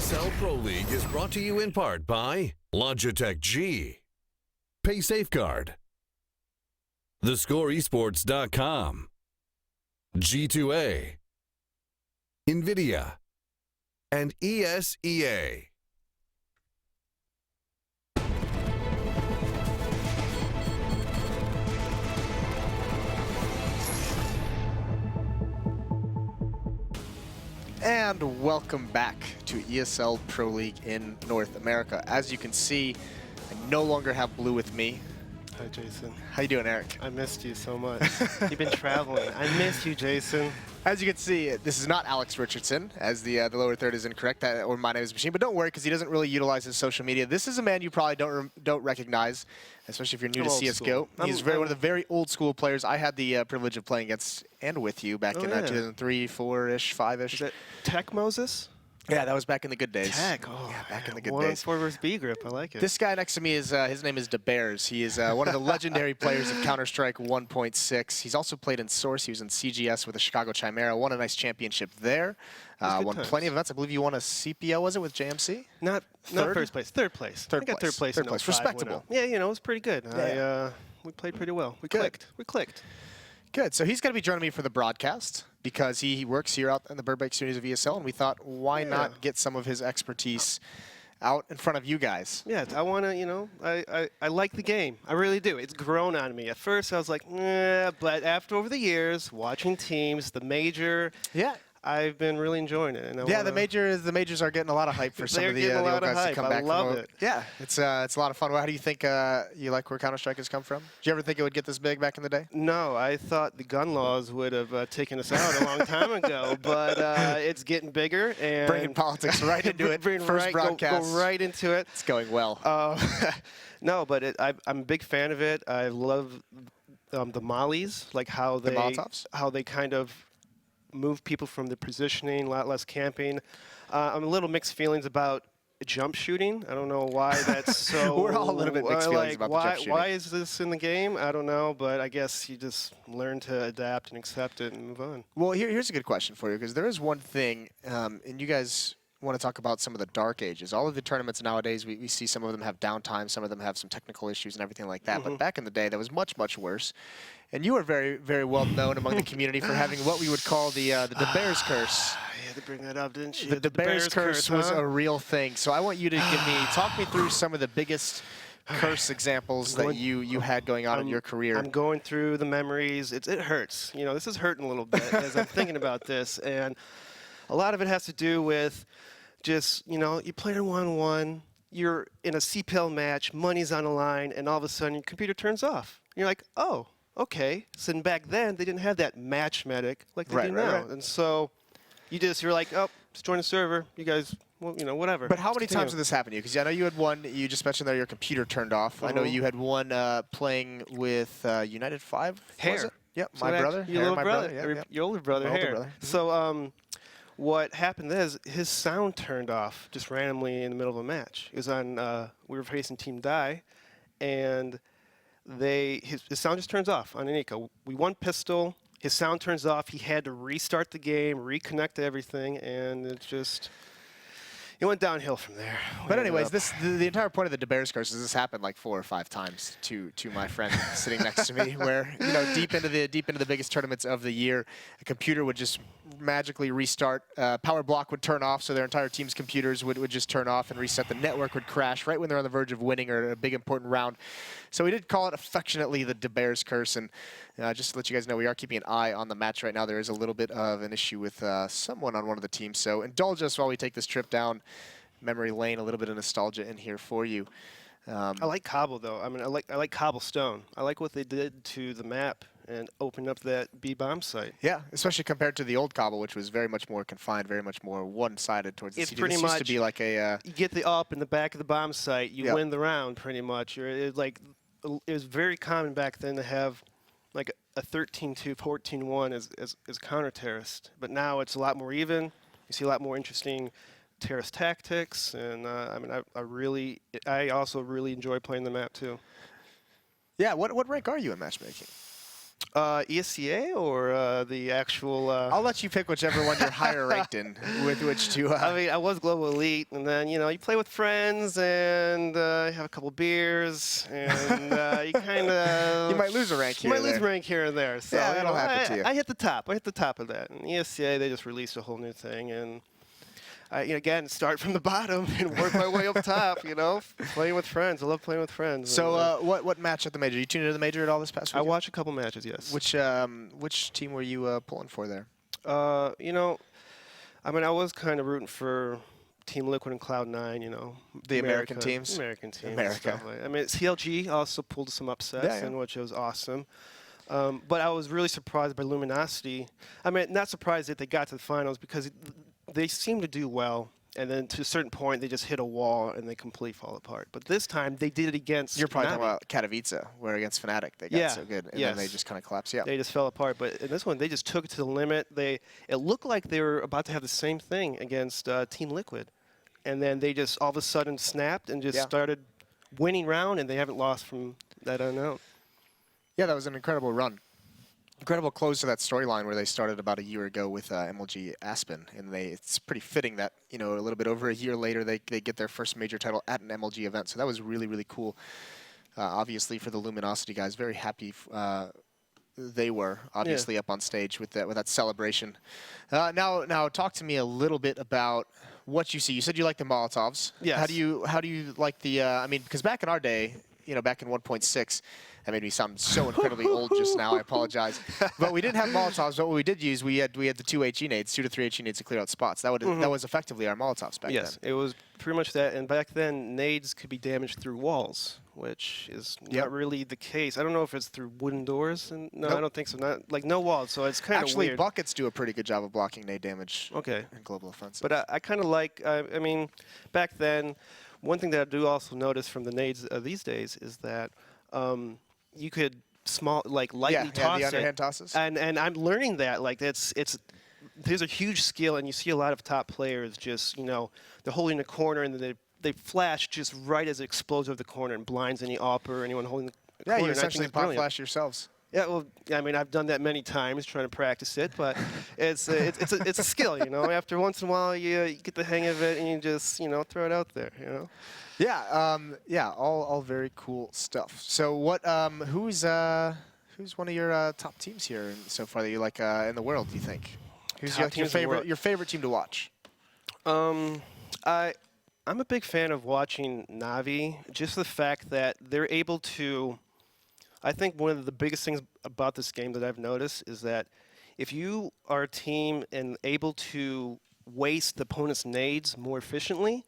ESL Pro League is brought to you in part by Logitech G, Pay Safeguard, TheScoreEsports.com, G2A, NVIDIA, and ESEA. And welcome back to ESL Pro League in North America. As you can see, I no longer have Blue with me. Hi, Jason. How you doing, Eric? I missed you so much. You've been traveling. I miss you, Jason. As you can see, this is not Alex Richardson, as the lower third is incorrect, or my name is Machine. But don't worry, because he doesn't really utilize his social media. This is a man you probably don't recognize, especially if you're new to CSGO. He's one of the very old school players I had the privilege of playing against and with you back in 2003, 4-ish, 5-ish. Is that Tech Moses? Yeah, that was back in the good days. Tech, oh, yeah, back in the good 1 days. 4 versus B grip, I like it. This guy next to me is his name is DeBears. He is one of the legendary players of Counter-Strike 1.6. He's also played in Source. He was in CGS with the Chicago Chimera. Won a nice championship there. Won plenty of events. I believe you won a CPO, was it, with JMC? Not first place. Third place. Third I got third place. Third place. Respectable. Yeah, you know, it was pretty good. Yeah. We played pretty well. We Good. clicked. We clicked. Good. So he's going to be joining me for the broadcast because he works here out in the Burbank series of ESL, and we thought, why not get some of his expertise out in front of you guys? Yeah, I want to, you know, I like the game. I really do. It's grown on me. At first, I was like, nah, but after over the years, watching teams, the major, I've been really enjoying it. And yeah, the majors are getting a lot of hype for some of the old guys to come back. I love it. Yeah, it's a lot of fun. How do you think you like where Counter-Strike has come from? Did you ever think it would get this big back in the day? No, I thought the gun laws would have taken us out a long time ago, but it's getting bigger. And bringing politics right into it. First broadcast. Go right into it. It's going well. No, but I'm a big fan of it. I love the mollies, like how they kind of move people from the positioning, a lot less camping. I'm a little mixed feelings about jump shooting. I don't know why that's so. We're all a little bit mixed feelings about the jump shooting. Why is this in the game? I don't know, but I guess you just learn to adapt and accept it and move on. Well, here's a good question for you, because there is one thing, and you guys want to talk about some of the dark ages. All of the tournaments nowadays, we see some of them have downtime, some of them have some technical issues and everything like that. But back in the day, that was much, much worse. And you were very, very well known among the community for having what we would call the DeBears curse. You had to bring that up, didn't you? The DeBears curse was a real thing. So I want you to talk me through some of the biggest curse examples that you had going on in your career. I'm going through the memories. It hurts. You know, this is hurting a little bit as I'm thinking about this. And a lot of it has to do with just, you know, you play a 1-1, you're in a CPL match, money's on the line, and all of a sudden your computer turns off. And you're like, oh, okay. So back then, they didn't have that match medic like they do now. And so you're like, oh, just join the server. You guys, well, you know, whatever. But how many times did this happen to you? Because I know you had one, you just mentioned there your computer turned off. I know you had one playing with United 5. Hair. Yep, So my brother. Your little brother. Yep. Your older brother, My Hair. older brother. So what happened is his sound turned off just randomly in the middle of a match. It was on, we were facing Team Die, and his sound just turns off on Anika. We won pistol, his sound turns off, he had to restart the game, reconnect to everything, and it went downhill from there. But anyways, the entire point of the DeBears curse is this happened like 4 or 5 times to my friend sitting next to me, where, you know, deep into the biggest tournaments of the year, a computer would just magically restart. Power block would turn off, so their entire team's computers would just turn off and reset. The network would crash right when they're on the verge of winning or a big important round. So we did call it affectionately the DeBears curse. And just to let you guys know, we are keeping an eye on the match right now. There is a little bit of an issue with someone on one of the teams. So indulge us while we take this trip down memory lane, a little bit of nostalgia in here for you. I like Cobble, though. I mean, I like Cobblestone. I like what they did to the map and opened up that B-bomb site. Yeah, especially compared to the old Cobble, which was very much more confined, very much more one-sided towards the it's CD. pretty this much used to be like a you get the up in the back of the bomb site, you win the round pretty much. It was very common back then to have like a 13-2, 14-1 as counter-terrorist. But now it's a lot more even. You see a lot more interesting terrorist tactics, and I mean, I also really enjoy playing the map too. Yeah, what rank are you in matchmaking? ESCA or the actual? I'll let you pick whichever one you're higher ranked in, with which to. I mean, I was Global Elite, and then you play with friends and you have a couple beers, and you kind of You might lose a rank here. You might lose rank here and there. So Yeah, that'll happen to you. I hit the top. I hit the top of that. And ESCA, they just released a whole new thing, and I again start from the bottom and work my way up top. Playing with friends. I love playing with friends. So what match at the major? You tuned into the major at all this past weekend? I watched a couple matches. Yes. Which team were you pulling for there? I mean, I was kind of rooting for Team Liquid and Cloud9, The American teams? American teams. America. I mean, CLG also pulled some upsets, in which it was awesome. But I was really surprised by Luminosity. I mean, not surprised that they got to the finals because they seem to do well. And then to a certain point, they just hit a wall and they completely fall apart. But this time, they did it against You're probably Navi. talking about Katowice, where against Fnatic they got so good. And then they just kind of collapsed. Yeah. They just fell apart. But in this one, they just took it to the limit. It looked like they were about to have the same thing against Team Liquid. And then they just all of a sudden snapped and just started winning round, and they haven't lost from that on out. Yeah, that was an incredible run. Incredible close to that storyline where they started about a year ago with MLG Aspen, and it's pretty fitting that a little bit over a year later they get their first major title at an MLG event. So that was really, really cool. Obviously for the Luminosity guys, very happy they were obviously up on stage with that celebration. Now talk to me a little bit about what you see. You said you like the Molotovs. Yes. How do you like the? I mean, because back in our day, back in 1.6. That made me sound so incredibly old just now. I apologize. But we didn't have Molotovs. But what we did use, we had the 2 HE nades, 2 to 3 HE nades to clear out spots. That was effectively our Molotovs back then. Yes, it was pretty much that. And back then, nades could be damaged through walls, which is not really the case. I don't know if it's through wooden doors. And no, I don't think so. Not like no walls. So it's kind of actually weird. buckets do a pretty good job of blocking nade damage. Okay. In global offensive. But I kind of like. I mean, back then, one thing that I do also notice from the nades these days is that you could lightly toss the underhand it. tosses. And I'm learning that there's a huge skill, and you see a lot of top players just they're holding the corner and then they flash just right as it explodes over the corner and blinds any AWP or anyone holding the corner. Yeah, you essentially pop flash yourselves. Yeah, well, I mean, I've done that many times trying to practice it, but it's a skill, After once in a while, you get the hang of it and you just throw it out there, Yeah, all very cool stuff. So what? Who's one of your top teams here so far that you like in the world? Do you think? Who's your favorite team to watch? I'm a big fan of watching Navi. Just the fact that they're able to. I think one of the biggest things about this game that I've noticed is that if you are a team and able to waste the opponent's nades more efficiently,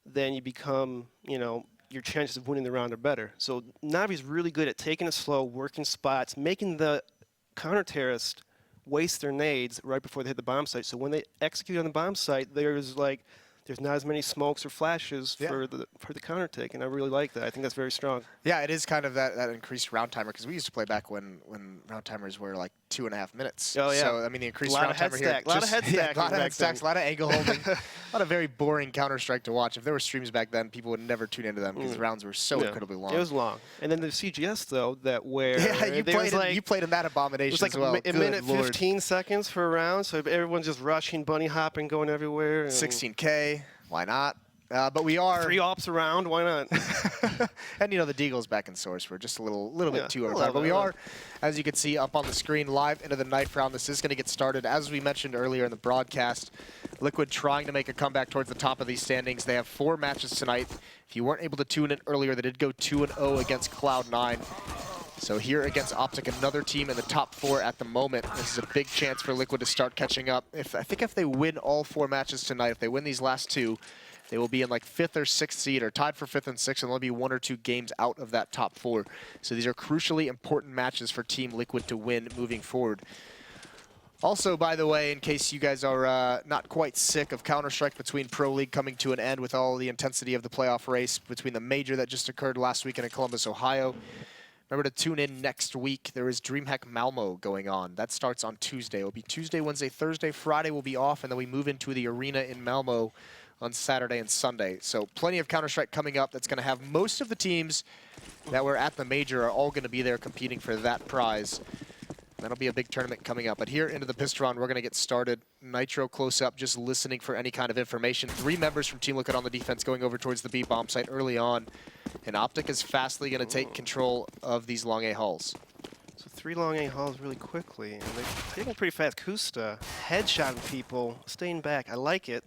then you become, your chances of winning the round are better. So Navi's really good at taking it slow, working spots, making the counter-terrorist waste their nades right before they hit the bomb site. So when they execute on the bomb site, there's not as many smokes or flashes for the counter take, and I really like that. I think that's very strong. Yeah, it is kind of that increased round timer, because we used to play back when round timers were like 2.5 minutes. Oh yeah. So I mean the increased round timer here. A lot of head stacks. A lot of head stacks. A lot of angle holding. A lot of very boring Counter-Strike to watch. If there were streams back then, people would never tune into them because the rounds were so incredibly long. It was long. And then the CGS though, you played in that abomination as well. It was like a minute 15 seconds for a round, so everyone's just rushing, bunny hopping, going everywhere. 16K. Why not? But we are 3 ops around. Why not? And the Deagles back in source were just a little bit too overpowered. But we are, as you can see up on the screen, live into the knife round. This is going to get started as we mentioned earlier in the broadcast. Liquid trying to make a comeback towards the top of these standings. They have 4 matches tonight. If you weren't able to tune in earlier, they did go 2-0 against Cloud9. So here against OpTic, another team in the top 4 at the moment. This is a big chance for Liquid to start catching up. I think if they win all 4 matches tonight, if they win these last 2, they will be in like 5th or 6th seed, or tied for 5th and 6th, and they'll be 1 or 2 games out of that top 4. So these are crucially important matches for Team Liquid to win moving forward. Also, by the way, in case you guys are not quite sick of Counter-Strike between Pro League coming to an end with all the intensity of the playoff race between the major that just occurred last weekend in Columbus, Ohio. Remember to tune in next week. There is DreamHack Malmo going on. That starts on Tuesday. It will be Tuesday, Wednesday, Thursday. Friday will be off, and then we move into the arena in Malmo on Saturday and Sunday. So plenty of Counter-Strike coming up. That's going to have most of the teams that were at the major are all going to be there competing for that prize. That'll be a big tournament coming up. But here into the pistol round, we're going to get started. Nitro close up, just listening for any kind of information. 3 members from Team Liquid on the defense going over towards the B bomb site early on. And OpTic is fastly going to take control of these long A hulls. So 3 long A hulls really quickly. And they're taking pretty fast. Kusta, headshotting people, staying back. I like it.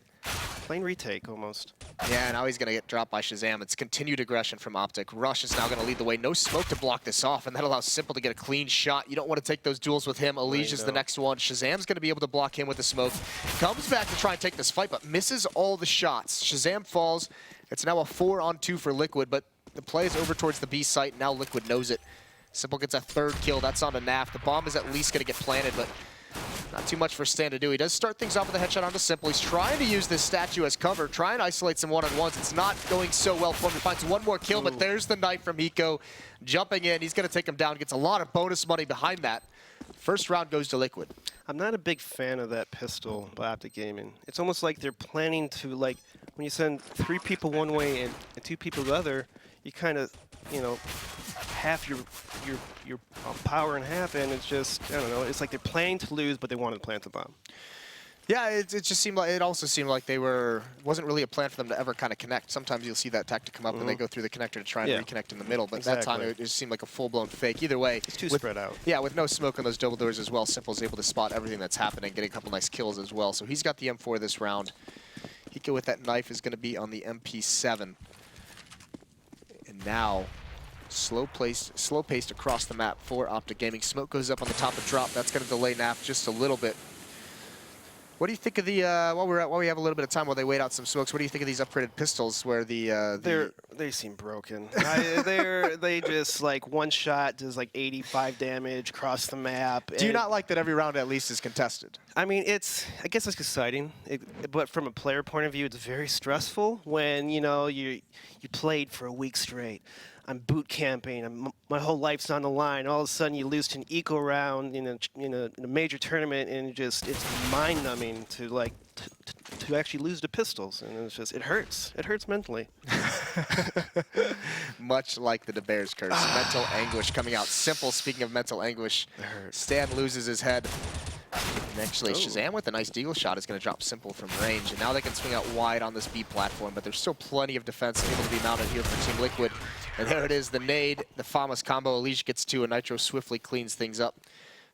Plain retake almost. Yeah, now he's going to get dropped by Shazam. It's continued aggression from OpTic. Rush is now going to lead the way. No smoke to block this off, and that allows Simple to get a clean shot. You don't want to take those duels with him. Elige is the next one. Shazam's going to be able to block him with the smoke. Comes back to try and take this fight, but misses all the shots. Shazam falls. It's now a 4-on-2 for Liquid, but the play is over towards the B site. Now Liquid knows it. Simple gets a 3rd kill. That's on a NAF. The bomb is at least going to get planted, but not too much for Stan to do. He does start things off with a headshot onto Simple. He's trying to use this statue as cover, try and isolate some one-on-ones. It's not going so well for him. He finds one more kill, but there's the knife from Hiko. Jumping in, he's going to take him down. Gets a lot of bonus money behind that. First round goes to Liquid. I'm not a big fan of that pistol by OpTic Gaming. It's almost like they're planning to, like, when you send 3 people one way and 2 people the other, you kind of, you know, half your power in half, and it's just, I don't know, it's like they're planning to lose, but they wanted to plant the bomb. Yeah, it just seemed like, it also seemed like wasn't really a plan for them to ever kind of connect. Sometimes you'll see that tactic come up and they go through the connector to try and reconnect in the middle, but that time it just seemed like a full-blown fake. Either way, it's too spread out. Yeah, with no smoke on those double doors as well, Simple's able to spot everything that's happening, getting a couple nice kills as well. So he's got the M4 this round. Hiko with that knife is going to be on the MP7. And now, slow-paced across the map for OpTic Gaming. Smoke goes up on the top of drop. That's going to delay NAF just a little bit. What do you think of the, while we have a little bit of time while they wait out some smokes, what do you think of these upgraded pistols where they seem broken. They just, like, one shot does like 85 damage across the map. Do you not like that every round at least is contested? I mean, I guess it's exciting, but from a player point of view, it's very stressful when, you know, you played for a week straight. I'm boot camping. My whole life's on the line. All of a sudden, you lose to an eco round in a major tournament, and it's mind-numbing to to actually lose to pistols, and it hurts. It hurts mentally. Much like the DeBears curse, mental anguish coming out. Simple. Speaking of mental anguish, Stan loses his head. And actually, Shazam with a nice deagle shot is going to drop Simple from range. And now they can swing out wide on this B platform, but there's still plenty of defense able to be mounted here for Team Liquid. And there it is, the nade, the Famas combo. Elige gets 2, and Nitro swiftly cleans things up.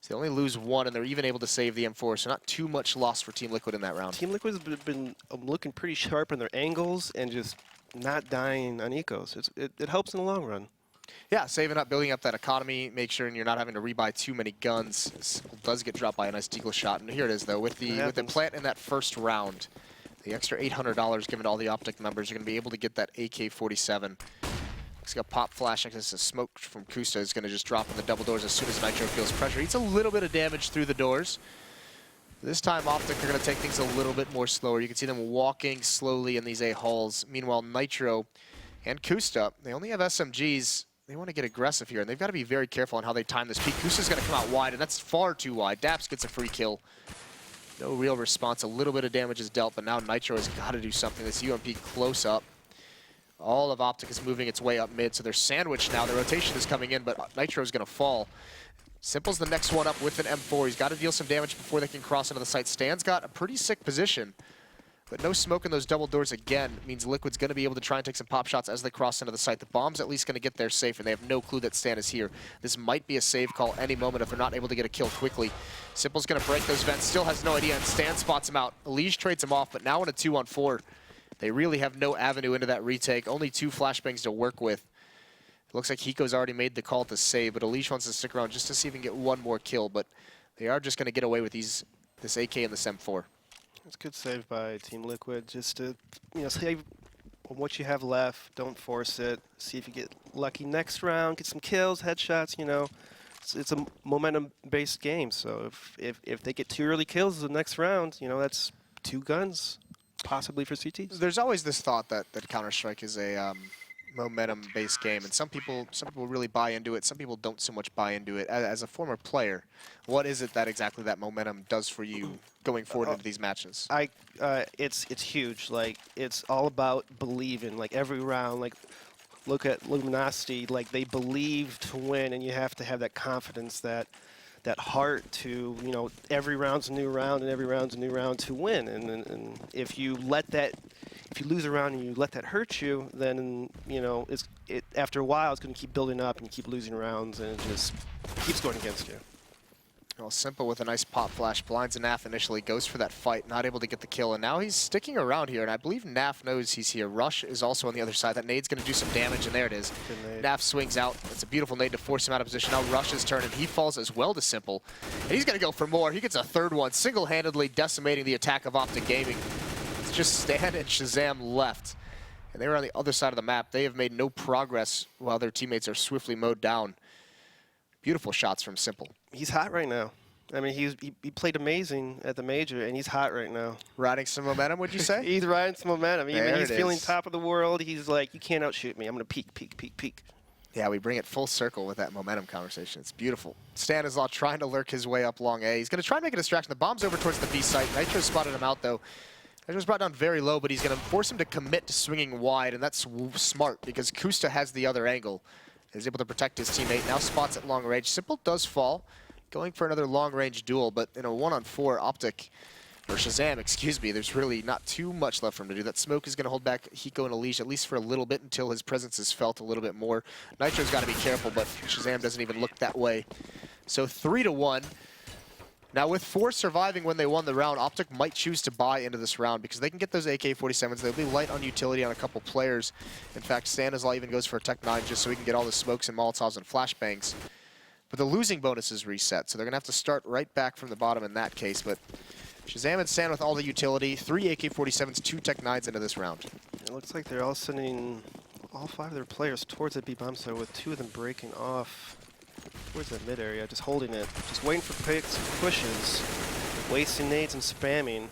So they only lose 1, and they're even able to save the M4, so not too much loss for Team Liquid in that round. Team Liquid's been looking pretty sharp in their angles and just not dying on ecos. It helps in the long run. Yeah, saving up, building up that economy, make sure you're not having to rebuy too many guns. Simple does get dropped by a nice deagle shot, and here it is though, with the plant in that first round, the extra $800 given to all the OpTic members, you're going to be able to get that AK-47. He's got pop flash, I guess the smoke from Kusta is going to just drop in the double doors as soon as Nitro feels pressure. Eats a little bit of damage through the doors. This time OpTic are going to take things a little bit more slower. You can see them walking slowly in these A hulls. Meanwhile, Nitro and Kusta, they only have SMGs. They want to get aggressive here, and they've got to be very careful on how they time this peak. Kusta's going to come out wide, and that's far too wide. Daps gets a free kill. No real response. A little bit of damage is dealt, but now Nitro has got to do something. This UMP close up. All of OpTic is moving its way up mid, so they're sandwiched now. The rotation is coming in, but Nitro's going to fall. Simple's the next one up with an M4. He's got to deal some damage before they can cross into the site. Stan's got a pretty sick position, but no smoke in those double doors again means Liquid's going to be able to try and take some pop shots as they cross into the site. The bomb's at least going to get there safe, and they have no clue that Stan is here. This might be a save call any moment if they're not able to get a kill quickly. Simple's going to break those vents, still has no idea, and Stan spots him out. Elige trades him off, but now in a 2-on-4, they really have no avenue into that retake. Only 2 flashbangs to work with. It looks like Hiko's already made the call to save, but Elige wants to stick around just to see if he can get one more kill, but they are just going to get away with this AK and this M4. It's a good save by Team Liquid, just to save on what you have left. Don't force it. See if you get lucky next round, get some kills, headshots. It's a momentum-based game. So if they get 2 early kills in the next round, that's 2 guns, possibly for CTs. There's always this thought that Counter-Strike is a momentum-based game, and some people really buy into it. Some people don't so much buy into it. As a former player, what is it that exactly that momentum does for you going forward into these matches? It's huge. Like, it's all about believing. Like, every round, like, look at Luminosity. Like, they believe to win, and you have to have that confidence that that heart to, you know, every round's a new round and every round's a new round to win. And if you let that, if you lose a round and you let that hurt you, then, you know, after a while it's going to keep building up and you keep losing rounds and it just keeps going against you. Well, Simple with a nice pop flash blinds Naf initially, goes for that fight, not able to get the kill, and now he's sticking around here, and I believe Naf knows he's here. Rush is also on the other side. That nade's going to do some damage, and there it is. Naf swings out. It's a beautiful nade to force him out of position. Now Rush's turn, and he falls as well to Simple. And he's going to go for more. He gets a third one, single-handedly decimating the attack of OpTic Gaming. It's just Stan and Shazam left. And they were on the other side of the map. They have made no progress while their teammates are swiftly mowed down. Beautiful shots from Simple. He's hot right now. I mean, he played amazing at the major, and he's hot right now. Riding some momentum, would you say? He's riding some momentum. There He's feeling is. top of the world. He's like, you can't outshoot me. I'm going to peak, peak, peak, peak. Yeah, we bring it full circle with that momentum conversation. It's beautiful. Stanislaw trying to lurk his way up long A. He's going to try and make a distraction. The bomb's over towards the B site. Nitro spotted him out, though. Nitro's brought down very low, but he's going to force him to commit to swinging wide, and that's smart because Kusta has the other angle. He's able to protect his teammate. Now spots at long range. Simple does fall. Going for another long-range duel, but in a 1-on-4 OpTic, or Shazam, excuse me, there's really not too much left for him to do. That smoke is going to hold back Hiko and Elish at least for a little bit until his presence is felt a little bit more. Nitro's got to be careful, but Shazam doesn't even look that way. So 3-1. Now with 4 surviving when they won the round, OpTic might choose to buy into this round because they can get those AK-47s. They'll be light on utility on a couple players. In fact, Stanislaw even goes for a Tech 9 just so he can get all the smokes and Molotovs and flashbangs. But the losing bonus is reset, so they're going to have to start right back from the bottom in that case. But Shazam and Stan with all the utility, 3 AK-47s, 2 Tech 9s into this round. It looks like they're all sending all 5 of their players towards the B bomb site with 2 of them breaking off towards that mid area, just holding it, just waiting for picks, pushes, wasting nades and spamming.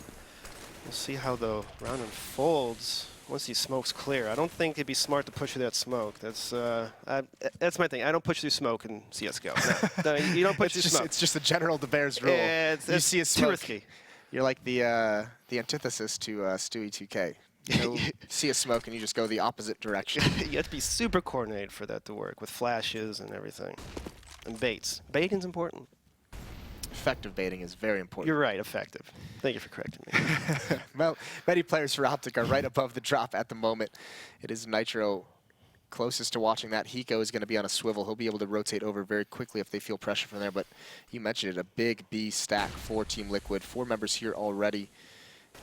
We'll see how the round unfolds once these smokes clear. I don't think it'd be smart to push through that smoke. That's my thing. I don't push through smoke in CSGO. No, you don't push through smoke. It's just the general DeBears rule. You see a smoke. Too risky. You're like the antithesis to Stewie 2K. You see a smoke and you just go the opposite direction. You have to be super coordinated for that to work with flashes and everything. And baits. Baiting's important. Effective baiting is very important. You're right, effective. Thank you for correcting me. Well, many players for OpTic are right above the drop at the moment. It is Nitro closest to watching that. Hiko is going to be on a swivel. He'll be able to rotate over very quickly if they feel pressure from there. But you mentioned it, a big B stack for Team Liquid. 4 members here already.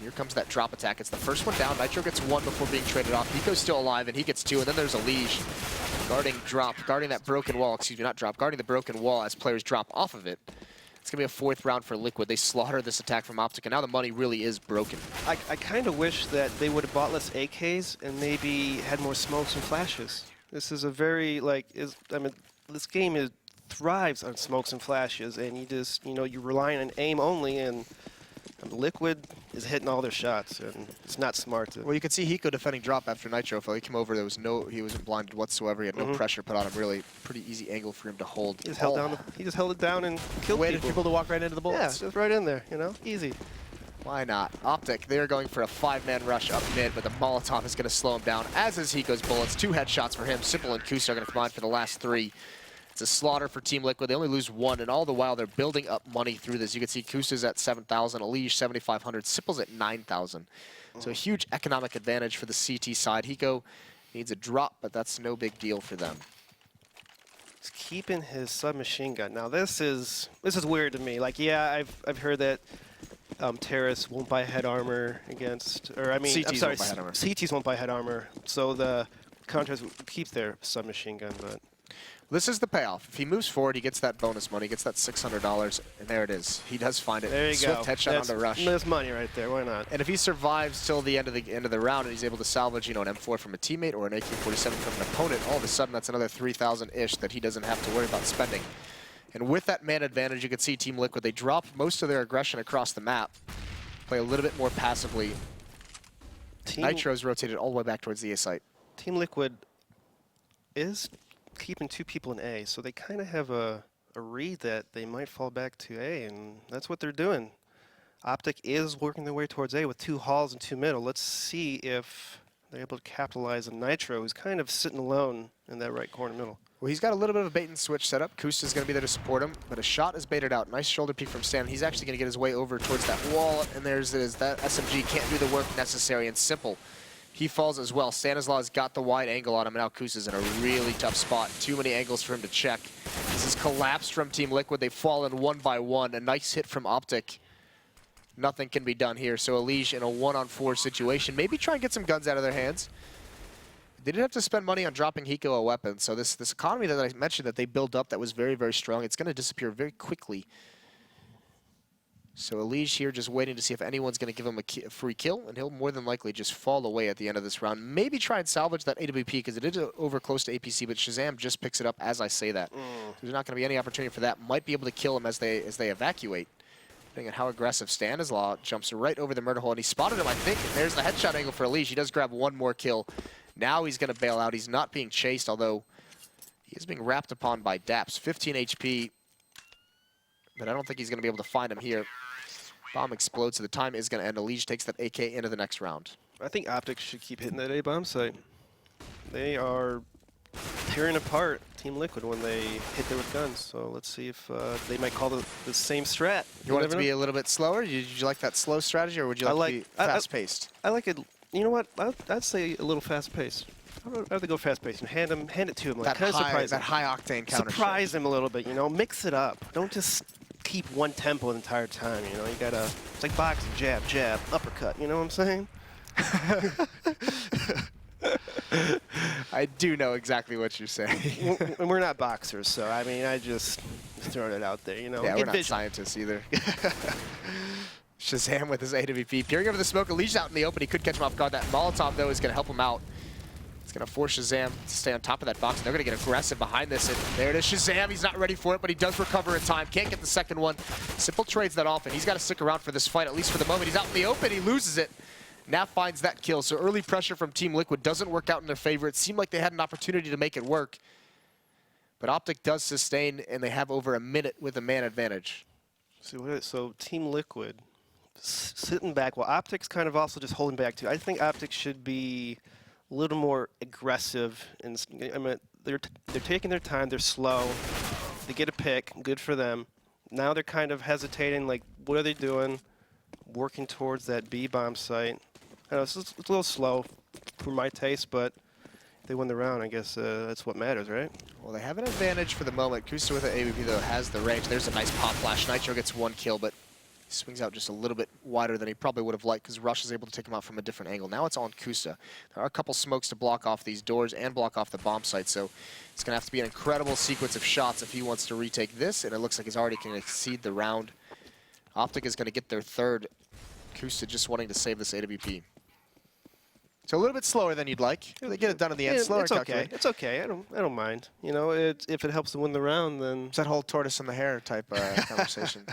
Here comes that drop attack. It's the first one down. Nitro gets 1 before being traded off. Hiko's still alive, and he gets 2. And then there's a Liege guarding drop, guarding that broken wall. Excuse me, not drop, guarding the broken wall as players drop off of it. It's going to be a 4th round for Liquid. They slaughter this attack from OpTic, and now the money really is broken. I kind of wish that they would have bought less AKs and maybe had more smokes and flashes. This is a very, this game thrives on smokes and flashes, and you just, you're relying on aim only, and Liquid is hitting all their shots, and it's not smart to. Well, you can see Hiko defending drop after Nitro. If he came over, he wasn't blinded whatsoever. He had no pressure put on him. Really, pretty easy angle for him to hold. He just held it down and killed Waited for people to walk right into the bullets. Yeah, just right in there. Easy. Why not? OpTic, they're going for a 5-man rush up mid, but the Molotov is going to slow him down, as is Hiko's bullets. 2 headshots for him. Simple and Kusa are going to combine for the last 3. It's a slaughter for Team Liquid. They only lose 1, and all the while they're building up money through this. You can see Kusa's at 7,000, Elish 7,500, Sipple's at 9,000. So a huge economic advantage for the CT side. Hiko needs a drop, but that's no big deal for them. He's keeping his submachine gun. Now this is weird to me. Like, yeah, I've heard that Terrace won't buy head armor against, or I mean, CTs I'm sorry, won't buy head armor. CTs won't buy head armor. So the contractors will keep their submachine gun, but. This is the payoff. If he moves forward, he gets that bonus money, gets that $600, and there it is. He does find it. There you Swift go. headshot on the rush. That's money right there. Why not? And if he survives till the end of the round and he's able to salvage, an M4 from a teammate or an AK-47 from an opponent, all of a sudden that's another 3,000-ish that he doesn't have to worry about spending. And with that man advantage, you can see Team Liquid, they drop most of their aggression across the map, play a little bit more passively. Nitro's rotated all the way back towards the A site. Team Liquid is keeping 2 people in A, so they kind of have a read that they might fall back to A, and that's what they're doing. OpTic is working their way towards A with 2 halls and 2 middle. Let's see if they're able to capitalize on Nitro, who's kind of sitting alone in that right corner middle. Well, he's got a little bit of a bait and switch setup. Kusta's going to be there to support him, but a shot is baited out. Nice shoulder peek from Stan. He's actually going to get his way over towards that wall, and there's that SMG can't do the work necessary, and Simple. He falls as well. Stanislaw's got the wide angle on him, and now Kusta's in a really tough spot. Too many angles for him to check. This is collapsed from Team Liquid. They've fallen one by one. A nice hit from OpTic. Nothing can be done here, so Elige in a 1-on-4 situation. Maybe try and get some guns out of their hands. They didn't have to spend money on dropping Hiko a weapon, so this economy that I mentioned that they built up that was very, very strong, it's going to disappear very quickly. So Elige here just waiting to see if anyone's going to give him a free kill, and he'll more than likely just fall away at the end of this round. Maybe try and salvage that AWP, because it is over close to APC, but Shazam just picks it up as I say that. There's not going to be any opportunity for that. Might be able to kill him as they evacuate. Depending on how aggressive Stanislaw jumps right over the murder hole, and he spotted him, I think. And there's the headshot angle for Elige. He does grab one more kill. Now he's going to bail out. He's not being chased, although he is being wrapped upon by Daps. 15 HP, but I don't think he's going to be able to find him here. Bomb explodes, so the time is going to end. Elige takes that AK into the next round. I think OpTic should keep hitting that A-bomb site. They are tearing apart Team Liquid when they hit there with guns. So let's see if they might call the same strat. You want it to be a little bit slower? Did you like that slow strategy, or would you like to be fast-paced? I like it. You know what? I'd say a little fast-paced. I'd rather go fast-paced and hand it to him. Like, that high-octane counter. Surprise him a little bit, you know? Mix it up. Don't just keep one tempo the entire time, you know? You gotta, it's like boxing, jab, jab, uppercut, you know what I'm saying? I do know exactly what you're saying. And we're not boxers, so I mean, I just throwing it out there, you know? Yeah, we're not scientists either. Shazam with his AWP. Peering over the smoke, Elige's out in the open. He could catch him off guard. That Molotov, though, is going to help him out. It's going to force Shazam to stay on top of that box. And they're going to get aggressive behind this. And there it is, Shazam. He's not ready for it, but he does recover in time. Can't get the second one. Simple trades that off, and he's got to stick around for this fight, at least for the moment. He's out in the open. He loses it. Now finds that kill. So early pressure from Team Liquid doesn't work out in their favor. It seemed like they had an opportunity to make it work. But OpTic does sustain, and they have over a minute with a man advantage. So Team Liquid sitting back, well, OpTic's kind of also just holding back too. I think OpTic should be a little more aggressive. And I mean, they're taking their time. They're slow. They get a pick. Good for them. Now they're kind of hesitating. Like, what are they doing? Working towards that B bomb site. I know it's a little slow for my taste, but if they win the round, I guess that's what matters, right? Well, they have an advantage for the moment. Kusta with the AWP, though, has the range. There's a nice pop flash. Nitro gets one kill, but swings out just a little bit wider than he probably would have liked, because Rush is able to take him out from a different angle. Now it's on Kusta. There are a couple smokes to block off these doors and block off the bomb site, so it's going to have to be an incredible sequence of shots if he wants to retake this, and it looks like he's already going to exceed the round. OpTic is going to get their third. Kusta just wanting to save this AWP. So a little bit slower than you'd like. They get it done in the end. Slower it's okay. It's okay. I don't mind. You know, if it helps to win the round, then it's that whole tortoise in the hare type conversation.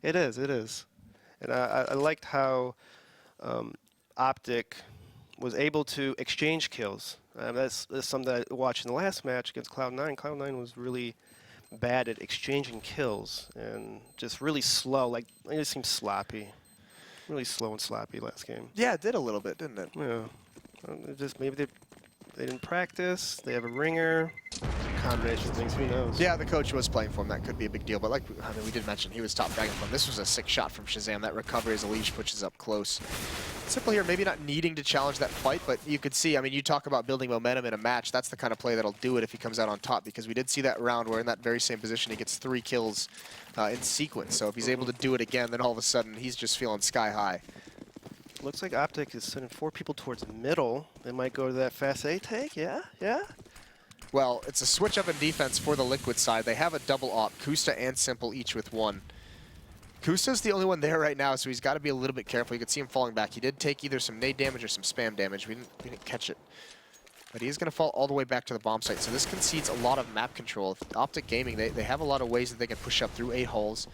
It is. It is. And I liked how OpTic was able to exchange kills. That's something that I watched in the last match against Cloud9. Cloud9 was really bad at exchanging kills and just really slow. Like, it just seemed sloppy. Really slow and sloppy last game. Yeah, it did a little bit, didn't it? Yeah. Just maybe they didn't practice. They have a ringer. Combination of things. Who knows? Yeah, the coach was playing for him. That could be a big deal. But like we did mention, he was top dragon for him. This was a sick shot from Shazam. That recovery as Elige pushes up close. Simple here, maybe not needing to challenge that fight, but you could see, I mean, you talk about building momentum in a match. That's the kind of play that'll do it if he comes out on top, because we did see that round where in that very same position he gets 3 kills in sequence. So if he's able to do it again, then all of a sudden he's just feeling sky high. Looks like OpTic is sending 4 people towards the middle. They might go to that fast A take. Yeah, yeah. Well, it's a switch up in defense for the Liquid side. They have a double op, Kusta and Simple each with 1. Kusta's the only one there right now, so he's got to be a little bit careful. You can see him falling back. He did take either some nade damage or some spam damage. We didn't catch it. But he is going to fall all the way back to the bomb site. So this concedes a lot of map control. If OpTic Gaming, they have a lot of ways that they can push up through 8 holes.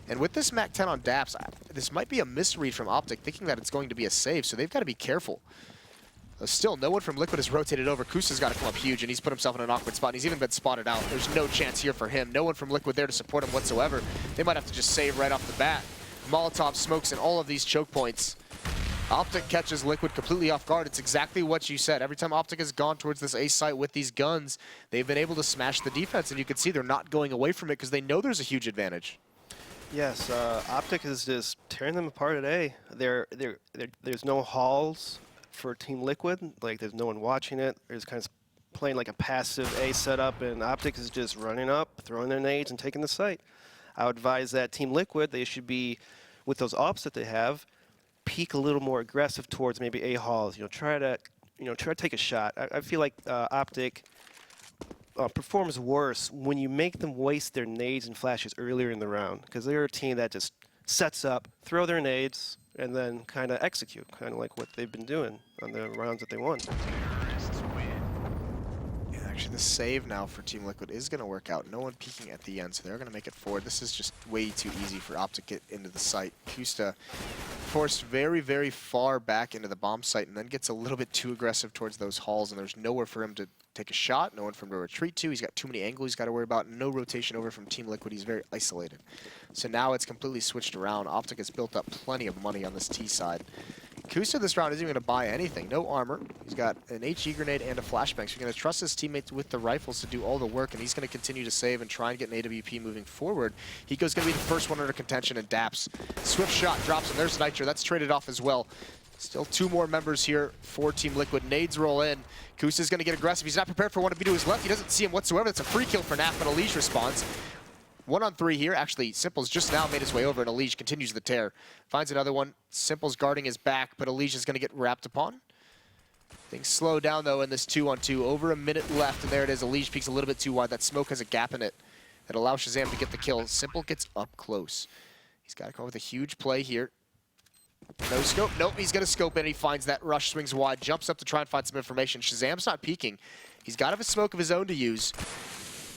And with this Mac 10 on Daps, this might be a misread from OpTic, thinking that it's going to be a save, so they've got to be careful. Still, no one from Liquid has rotated over. Kusta's got to come up huge, and he's put himself in an awkward spot, and he's even been spotted out. There's no chance here for him. No one from Liquid there to support him whatsoever. They might have to just save right off the bat. Molotov smokes in all of these choke points. OpTic catches Liquid completely off guard. It's exactly what you said. Every time OpTic has gone towards this A site with these guns, they've been able to smash the defense, and you can see they're not going away from it because they know there's a huge advantage. Yes, OpTic is just tearing them apart at A. There's no halls for Team Liquid. Like, there's no one watching it. They're just kind of playing like a passive A setup, and OpTic is just running up, throwing their nades, and taking the site. I would advise that Team Liquid, they should be, with those ops that they have, peak a little more aggressive towards maybe A halls. Try to take a shot. I feel like OpTic performs worse when you make them waste their nades and flashes earlier in the round, because they're a team that just sets up, throw their nades, and then kind of execute, kind of like what they've been doing on the rounds that they won. Actually, the save now for Team Liquid is going to work out. No one peeking at the end, so they're going to make it forward. This is just way too easy for OpTic to get into the site. Kusta forced very, very far back into the bomb site and then gets a little bit too aggressive towards those halls, and there's nowhere for him to take a shot, no one for him to retreat to. He's got too many angles he's got to worry about. No rotation over from Team Liquid. He's very isolated. So now it's completely switched around. OpTic has built up plenty of money on this T side. Kusta this round isn't even going to buy anything. No armor. He's got an HE grenade and a flashbang. So he's going to trust his teammates with the rifles to do all the work, and he's going to continue to save and try and get an AWP moving forward. Hiko's going to be the first one under contention, and Daps. Swift shot drops him. There's Nitro. That's traded off as well. Still 2 more members here for Team Liquid. Nades roll in. Kusta's going to get aggressive. He's not prepared for one to be to his left. He doesn't see him whatsoever. It's a free kill for Naf, but Elige responds. 1-on-3 here. Actually, Simple's just now made his way over, and Elige continues the tear. Finds another one. Simple's guarding his back, but Elige is going to get wrapped upon. Things slow down, though, in this 2-on-2. Over a minute left, and there it is. Elige peeks a little bit too wide. That smoke has a gap in it that allows Shazam to get the kill. Simple gets up close. He's got to come with a huge play here. No scope. Nope, he's going to scope in. He finds that rush, swings wide, jumps up to try and find some information. Shazam's not peeking. He's got a smoke of his own to use.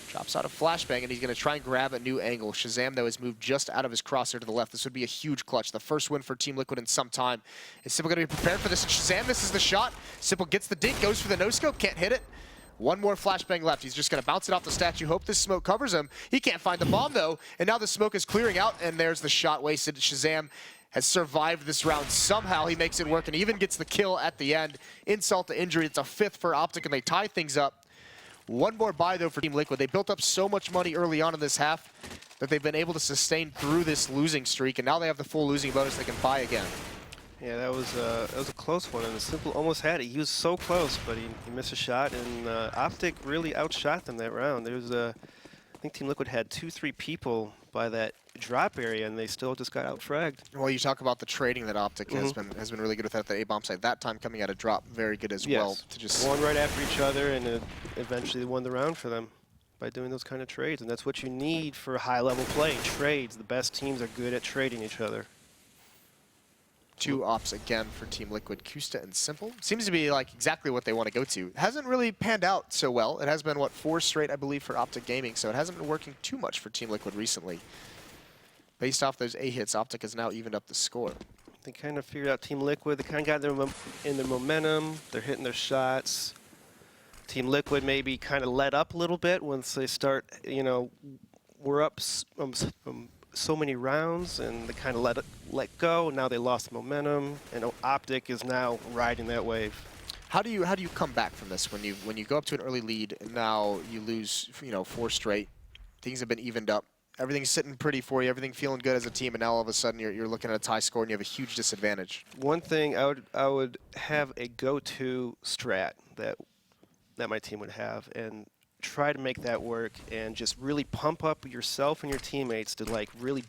Drops out a flashbang, and he's going to try and grab a new angle. Shazam, though, has moved just out of his crosshair to the left. This would be a huge clutch. The first win for Team Liquid in some time. Is Simple going to be prepared for this? Shazam misses the shot. Simple gets the dink, goes for the no-scope, can't hit it. One more flashbang left. He's just going to bounce it off the statue. Hope this smoke covers him. He can't find the bomb, though, and now the smoke is clearing out, and there's the shot wasted. Shazam has survived this round. Somehow he makes it work and even gets the kill at the end. Insult to injury. It's a 5th for OpTic, and they tie things up. One more buy, though, for Team Liquid. They built up so much money early on in this half that they've been able to sustain through this losing streak, and now they have the full losing bonus. They can buy again. Yeah, that was a close one, and Simple almost had it. He was so close, but he missed a shot, and OpTic really outshot them that round. There was I think Team Liquid had 2-3 people by that drop area, and they still just got out-fragged. Well, you talk about the trading that OpTic has been really good with at the A-bomb side. That time coming out of drop, very good as well. To just one right after each other, and eventually they won the round for them by doing those kind of trades. And that's what you need for high-level play, trades. The best teams are good at trading each other. 2 ops again for Team Liquid. Kusta and Simple. Seems to be like exactly what they want to go to. Hasn't really panned out so well. It has been, what, 4 straight, I believe, for OpTic Gaming, so it hasn't been working too much for Team Liquid recently. Based off those A hits, OpTic has now evened up the score. They kind of figured out Team Liquid. They kind of got in their momentum. They're hitting their shots. Team Liquid maybe kind of let up a little bit once they start, we're up so many rounds, and they kind of let go. Now they lost momentum, and OpTic is now riding that wave. How do you come back from this when you go up to an early lead and now you lose 4 straight? Things have been evened up. Everything's sitting pretty for you. Everything feeling good as a team, and now all of a sudden you're looking at a tie score and you have a huge disadvantage. One thing I would have a go-to strat that my team would have, and try to make that work, and just really pump up yourself and your teammates to really,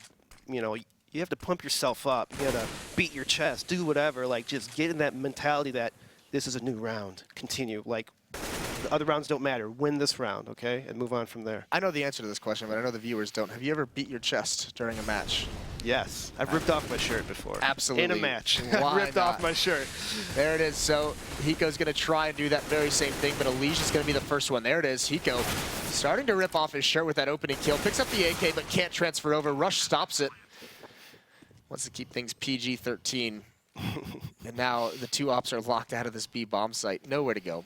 you have to pump yourself up. You gotta beat your chest, do whatever, just get in that mentality that this is a new round. Continue, the other rounds don't matter. Win this round, okay, and move on from there. I know the answer to this question, but I know the viewers don't. Have you ever beat your chest during a match? Yes, I've ripped off my shirt before. Absolutely. In a match. Why ripped not? off my shirt. There it is. So Hiko's going to try and do that very same thing, but Elige is going to be the first one. There it is. Hiko starting to rip off his shirt with that opening kill. Picks up the AK, but can't transfer over. Rush stops it. Wants to keep things PG-13. And now the 2 ops are locked out of this B bomb site. Nowhere to go.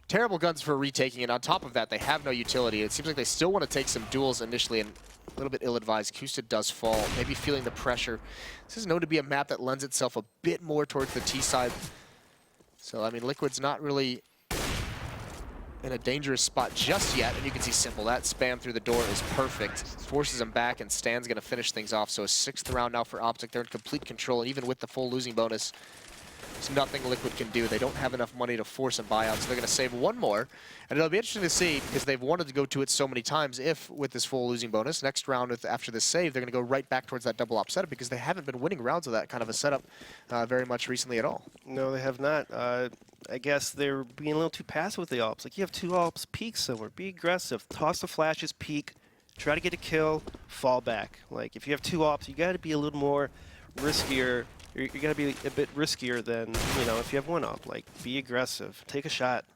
Terrible guns for retaking, and on top of that, they have no utility. It seems like they still want to take some duels initially, and a little bit ill-advised. Kusta does fall, maybe feeling the pressure. This is known to be a map that lends itself a bit more towards the T side. So, I mean, Liquid's not really in a dangerous spot just yet, and you can see Cbble. That spam through the door is perfect. Forces him back, and Stan's going to finish things off. So a 6th round now for OpTic. They're in complete control, and even with the full losing bonus, there's nothing Liquid can do. They don't have enough money to force a buyout, so they're going to save one more. And it'll be interesting to see, because they've wanted to go to it so many times, if with this full losing bonus, next round after this save, they're going to go right back towards that double op setup, because they haven't been winning rounds of that kind of a setup very much recently at all. No, they have not. I guess they're being a little too passive with the ops. Like, you have 2 ops, peek somewhere, be aggressive, toss the flashes, peek, try to get a kill, fall back. Like, if you have 2 ops, you got to be a little more riskier. You got to be a bit riskier than, you know, if you have 1 op. Like, be aggressive, take a shot.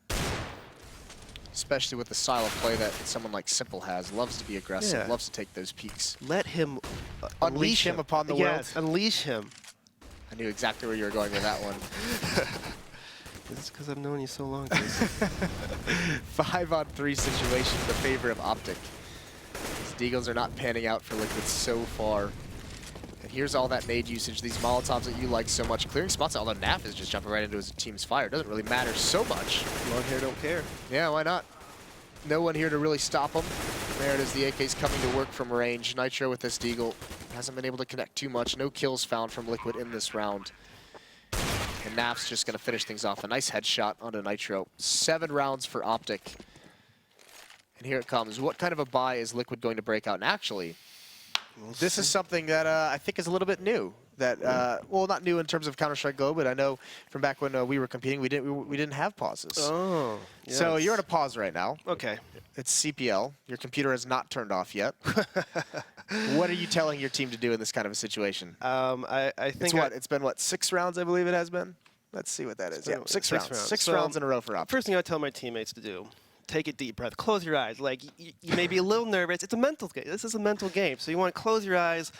Especially with the style of play that someone like Cbble has. Loves to be aggressive, loves to take those peeks. Let him Unleash him upon the world. Unleash him. I knew exactly where you were going with that one. This is because I've known you so long. 5-on-3 situation in the favor of OpTic. These Deagles are not panning out for Liquid so far. And here's all that nade usage, these Molotovs that you like so much. Clearing spots, although Naf is just jumping right into his team's fire. It doesn't really matter so much. Long hair don't care. Yeah, why not? No one here to really stop him. There it is, the AK's coming to work from range. Nitro with this Deagle hasn't been able to connect too much. No kills found from Liquid in this round. And Naf's just going to finish things off. A nice headshot onto Nitro. 7 rounds for OpTic. And here it comes. What kind of a buy is Liquid going to break out? And actually, this is something that I think is a little bit new. That well, not new in terms of Counter-Strike Go, but I know from back when we were competing, we didn't have pauses. Oh, yes. So you're in a pause right now. Okay. It's CPL. Your computer has not turned off yet. What are you telling your team to do in this kind of a situation? I think it's been what, 6 rounds, I believe it has been. Let's see what that is. Yeah, 6 rounds. 6 rounds in a row for OpTic. First thing I tell my teammates to do: take a deep breath, close your eyes. Like, you may be a little nervous. It's a mental game. This is a mental game. So you want to close your eyes,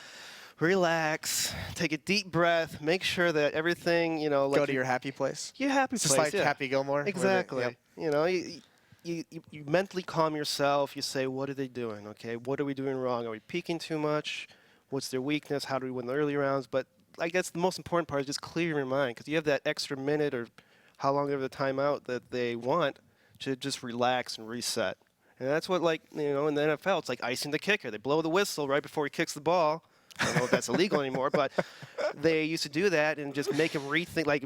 relax, take a deep breath, make sure that everything, you know, like go to your happy place. Your happy place. Just like Happy Gilmore. Exactly. Yep. You know, you mentally calm yourself. You say, what are they doing? Okay, what are we doing wrong? Are we peeking too much? What's their weakness? How do we win the early rounds? But I guess the most important part is just clear your mind, because you have that extra minute or how long ever the timeout that they want to just relax and reset. And that's what, like, you know, in the NFL, it's like icing the kicker. They blow the whistle right before he kicks the ball. I don't know if that's illegal anymore, but they used to do that and just make him rethink, like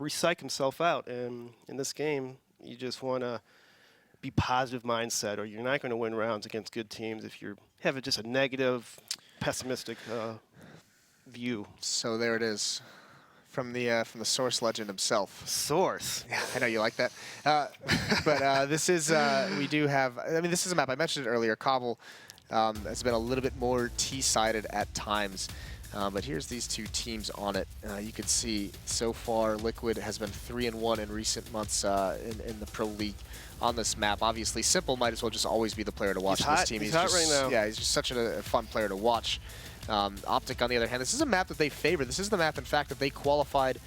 psych himself out. And in this game, you just want to be positive mindset, or you're not going to win rounds against good teams if you have just a negative, pessimistic view. So there it is, from the source legend himself. Source. Yeah, I know you like that. But this is we do have. I mean, this is a map I mentioned it earlier. Cbble has been a little bit more T-sided at times. But here's these 2 teams on it. You can see so far Liquid has been 3-1 in recent months in the Pro League on this map. Obviously, Cbble might as well just always be the player to watch this team. He's hot just, right now. Yeah, he's just such a fun player to watch. OpTic, on the other hand, this is a map that they favor. This is the map, in fact, that they qualified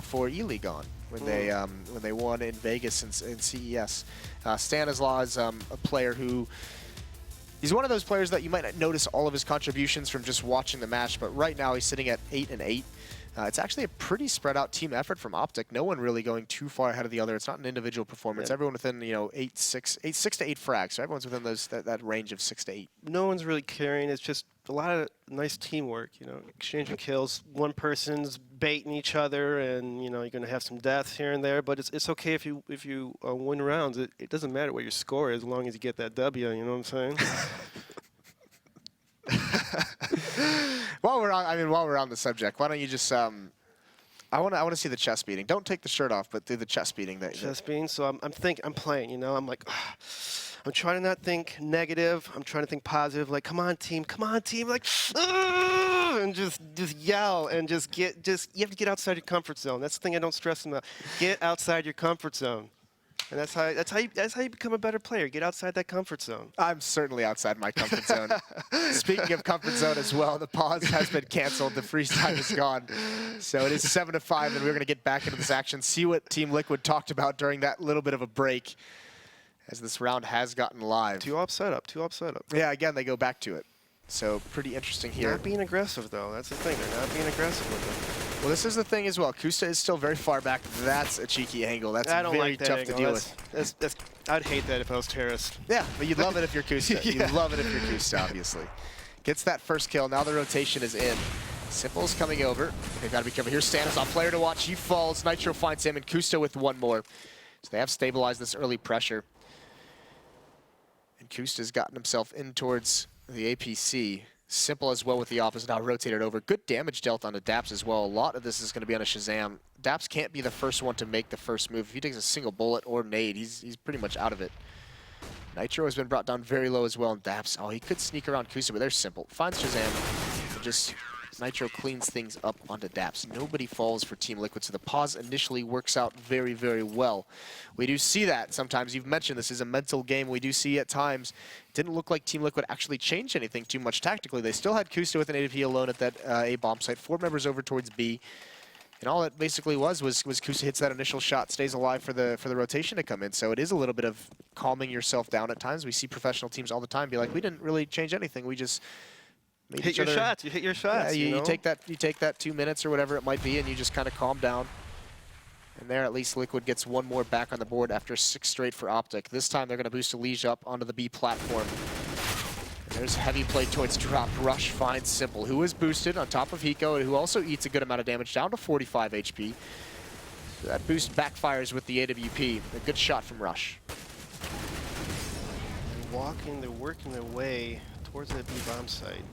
for E-League on when they won in Vegas in CES. Stanislaw is a player who. He's one of those players that you might not notice all of his contributions from just watching the match, but right now he's sitting at 8-8. It's actually a pretty spread out team effort from OpTic. No one really going too far ahead of the other. It's not an individual performance. Yeah. Everyone within, you know, 6 to 8 frags. So everyone's within that range of 6 to 8. No one's really carrying. It's just a lot of nice teamwork, you know, exchanging kills. One person's baiting each other, and, you know, you're going to have some deaths here and there, but it's okay if you win rounds. It doesn't matter what your score is as long as you get that W, you know what I'm saying? While we're on the subject, why don't you just I want to see the chest beating. Don't take the shirt off, but do the chest beating. Chest beating. So I'm playing. You know, I'm like, I'm trying to not think negative. I'm trying to think positive. Like, come on, team. Like, and just yell and you have to get outside your comfort zone. That's the thing I don't stress about. Get outside your comfort zone. And that's how you become a better player. Get outside that comfort zone. I'm certainly outside my comfort zone. Speaking of comfort zone as well, the pause has been canceled. The freeze time is gone. So it is 7-5, and we're going to get back into this action, see what Team Liquid talked about during that little bit of a break, as this round has gotten live. 2-up setup, 2-up setup. Yeah, again, they go back to it. So pretty interesting here. Not being aggressive, though. That's the thing. They're not being aggressive with it. Well, this is the thing as well. Kusta is still very far back. That's a cheeky angle. That's I don't very like that tough angle. to deal That's, I'd hate that if I was terrorist. Yeah, but you'd love it if you're Kusta. Yeah. You'd love it if you're Kusta, obviously. Gets that first kill. Now the rotation is in. Simple's coming over. They've got to be careful. Here's Stanislav, player to watch. He falls. Nitro finds him, and Kusta with one more. So they have stabilized this early pressure. And Kusta's gotten himself in towards the APC. Simple as well with the opposite, now rotated over. Good damage dealt onto Daps as well. A lot of this is going to be on a Shazam. Daps can't be the first one to make the first move. If he takes a single bullet or nade, he's pretty much out of it. Nitro has been brought down very low as well, and Daps, oh, he could sneak around Kusa, but there's Simple. Finds Shazam, just Nitro cleans things up onto Daps. Nobody falls for Team Liquid, so the pause initially works out very, very well. We do see that sometimes. You've mentioned this is a mental game. We do see at times, it didn't look like Team Liquid actually changed anything too much tactically. They still had Kusta with an AWP alone at that A bomb site, 4 members over towards B. And all it basically was Kusa hits that initial shot, stays alive for the rotation to come in. So it is a little bit of calming yourself down at times. We see professional teams all the time be like, we didn't really change anything. We just hit your shots. You hit your shots. Yeah, you know? you take that 2 minutes or whatever it might be, and you just kind of calm down. And there, at least Liquid gets one more back on the board after 6 straight for OpTic. This time they're going to boost Elige up onto the B platform. And there's heavy play towards drop. Rush finds Simple, who is boosted on top of Hiko, and who also eats a good amount of damage, down to 45 HP. So that boost backfires with the AWP. A good shot from Rush. They're working their way towards that B bomb site.